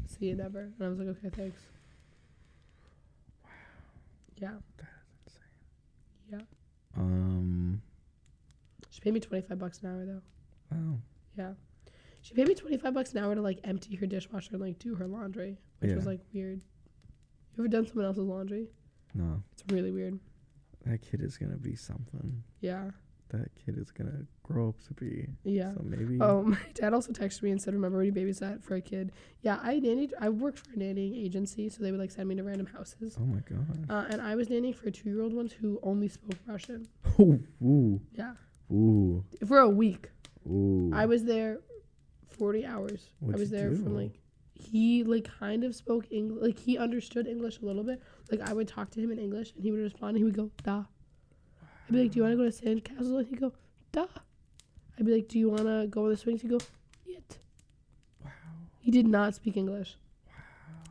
See you never. And I was like, okay, thanks. Wow. Yeah. That's insane. Yeah. She paid me $25 an hour though. Wow. Yeah. She paid me $25 an hour to like empty her dishwasher and like do her laundry, which was like weird. You ever done someone else's laundry? No. It's really weird. That kid is gonna be something. Yeah. That kid is gonna grow up to be. Yeah. So maybe. Oh, my dad also texted me and said, "Remember when you babysat for a kid?" Yeah, I worked for a nannying agency, so they would like send me to random houses. Oh my god. And I was nannying for 2-year-old ones who only spoke Russian. Ooh. Yeah. Ooh. For a week. Ooh. I was there 40 hours. What'd I was you there do? from like, he like kind of spoke English, like he understood English a little bit. Like I would talk to him in English and he would respond and he would go, "Da." I'd be like, "Do you want to go to Sandcastle?" And he'd go, "Da." I'd be like, "Do you want to go on the swings?" He'd go, "Yet." Wow. He did not speak English. Wow.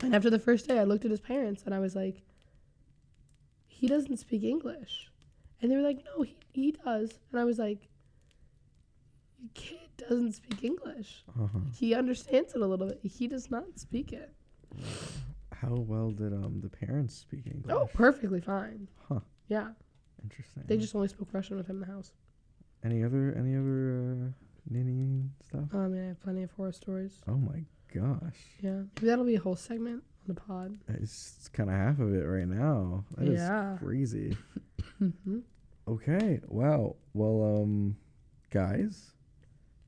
And after the first day, I looked at his parents and I was like, "He doesn't speak English." And they were like, "No, he does." And I was like, "Your kid doesn't speak English. Uh-huh. He understands it a little bit. He does not speak it." How well did the parents speak English? Oh, perfectly fine. Huh. Yeah. Interesting. They just only spoke Russian with him in the house. Any other nanny stuff? I mean, I have plenty of horror stories. Oh my gosh. Yeah. Maybe that'll be a whole segment on the pod. It's kind of half of it right now. That is crazy. Mm-hmm. Okay. Wow. Well, guys,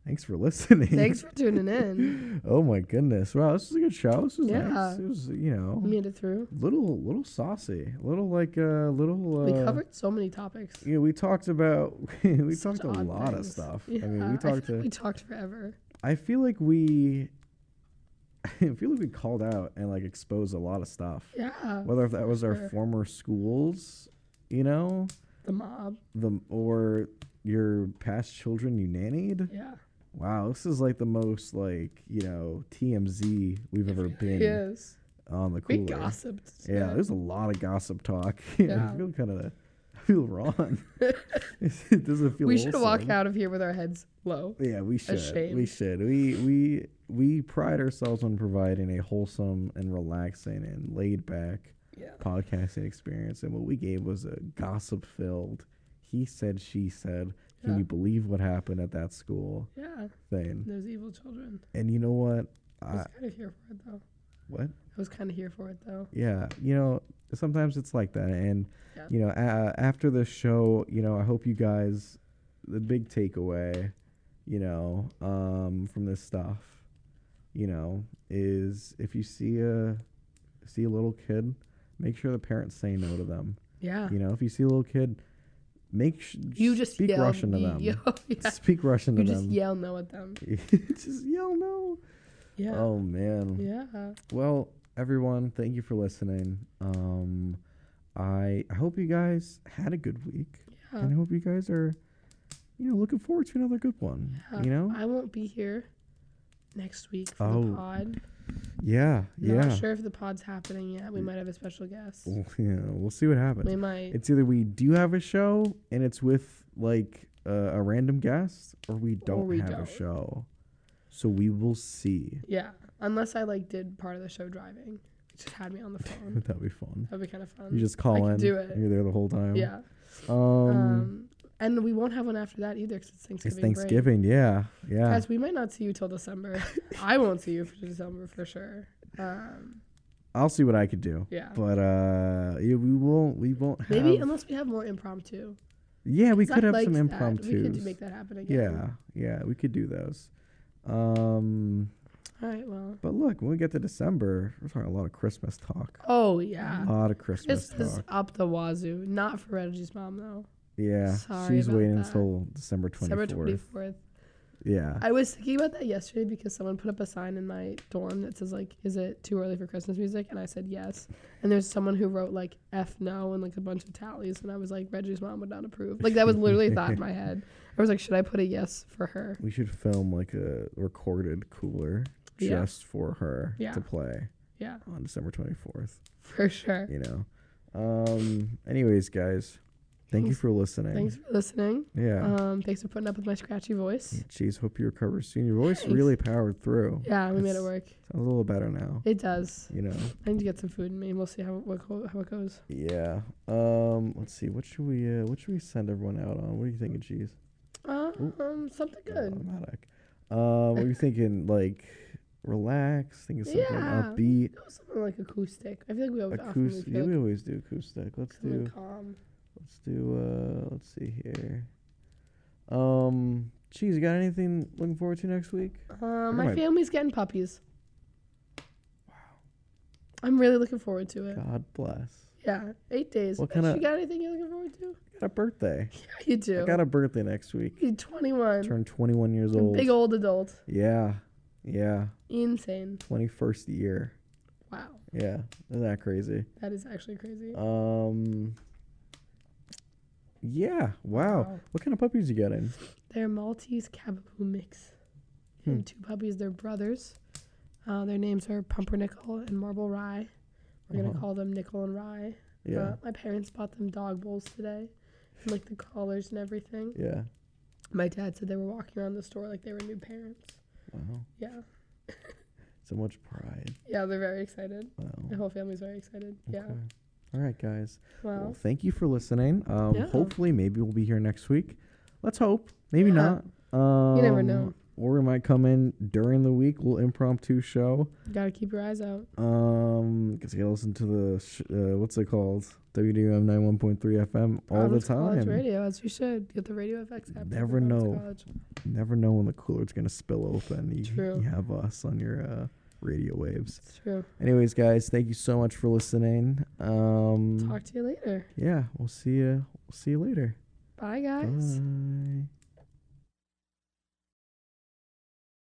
thanks for listening. Thanks for tuning in. Oh my goodness. Wow, this was a good show. This was Yeah. nice. It was, Made it through. little saucy. Little We covered so many topics. Yeah, we talked about we Such talked a odd lot of things. stuff. Yeah, I mean, we talked forever. I feel like we called out and like exposed a lot of stuff. Yeah. Whether if that was our sure. former schools, The mob. or your past children you nannied. Yeah. Wow, this is like the most like, TMZ we've ever been Yes. on the We cooler. gossiped. Yeah, there's a lot of gossip talk. Yeah. I feel wrong. It doesn't feel We should walk wholesome. out of here with our heads low. Yeah, we should. Ashamed. We should. We pride ourselves on providing a wholesome and relaxing and laid back podcasting experience. And what we gave was a gossip filled, he said, she said, can you believe what happened at that school? Yeah. Thing. Those evil children. And you know what? I was kind of here for it though. What? I was kind of here for it though. Yeah. Sometimes it's like that. And, after the show, I hope you guys, the big takeaway, from this stuff, is if you see a little kid, make sure the parents say no to them. Yeah. If you see a little kid, you just speak yell Russian to them. Yeah. Speak Russian to you them. just yell no at them. Just yell no. Yeah. Oh man. Yeah. Well, everyone, thank you for listening. I hope you guys had a good week. Yeah. And I hope you guys are, looking forward to another good one. Yeah. I won't be here next week for the pod. Yeah. Not sure if the pod's happening yet. We might have a special guest. Yeah, we'll see what happens. We might. It's either we do have a show and it's with like a random guest, or we don't have a show. So we will see. Yeah, unless I did part of the show driving. It just had me on the phone. That'd be fun. That'd be kind of fun. You just call in. Do it. You're there the whole time. Yeah. And we won't have one after that either because it's Thanksgiving. It's Thanksgiving. Break. Yeah. Guys, we might not see you till December. I won't see you for December for sure. I'll see what I could do. Yeah. But we won't have. Maybe unless we have more impromptu. Yeah, we could have some that. impromptu. We could make that happen again. Yeah, we could do those. All right, well. But look, when we get to December, we're talking a lot of Christmas talk. Oh, yeah. A lot of Christmas This is talk. up the wazoo. Not for Reggie's mom, though. Yeah, Sorry she's about waiting that. until December 24th. December 24th. Yeah. I was thinking about that yesterday because someone put up a sign in my dorm that says, like, is it too early for Christmas music? And I said yes. And there's someone who wrote, like, F no and, like, a bunch of tallies. And I was like, Reggie's mom would not approve. Like, that was literally a thought in my head. I was like, should I put a yes for her? We should film, like, a recorded cooler just for her to play on December 24th. For sure. You know? Anyways, guys. Thank you for listening. Thanks for listening. Yeah. Thanks for putting up with my scratchy voice. Jeez, hope you recover soon. Your voice really powered through. Yeah, we made it work. Sounds a little better now. It does. You know. I need to get some food in me. We'll see how it goes. Yeah. Let's see. What should we send everyone out on? What are you thinking, Cheese? Something good. Automatic. What are you thinking? Like, relax. Thinking something upbeat. Something like acoustic. I feel like we always we always do acoustic. Let's do. Calm. Let's see here. Cheese, you got anything looking forward to next week? My family's getting puppies. Wow. I'm really looking forward to it. God bless. Yeah, 8 days. What kind of? You got anything you're looking forward to? I got a birthday. Yeah, you do. I got a birthday next week. You're 21. Turned 21 years old. Big old adult. Yeah. Insane. 21st year. Wow. Yeah, isn't that crazy? That is actually crazy. Yeah. Wow. What kind of puppies you getting? They're Maltese Cavapoo mix. And 2 puppies. They're brothers. Their names are Pumpernickel and Marble Rye. We're gonna call them Nickel and Rye. Yeah. My parents bought them dog bowls today, and like the collars and everything. Yeah. My dad said they were walking around the store like they were new parents. Wow. Yeah. So much pride. Yeah, they're very excited. Wow. The whole family's very excited. Okay. Yeah. All right, guys. Well, thank you for listening. Yeah. Hopefully, maybe we'll be here next week. Let's hope. Maybe not. You never know. Or we might come in during the week. We'll impromptu show. You gotta keep your eyes out. Because you gotta listen to the what's it called? WDUM 91.3 FM all the time. College radio, as you should. Get the Radio FX app. Never know. Never know when the cooler's gonna spill open. You have us on your radio waves. It's true. Anyways, guys, thank you so much for listening. Talk to you later. Yeah, we'll see you later. Bye, guys. Bye.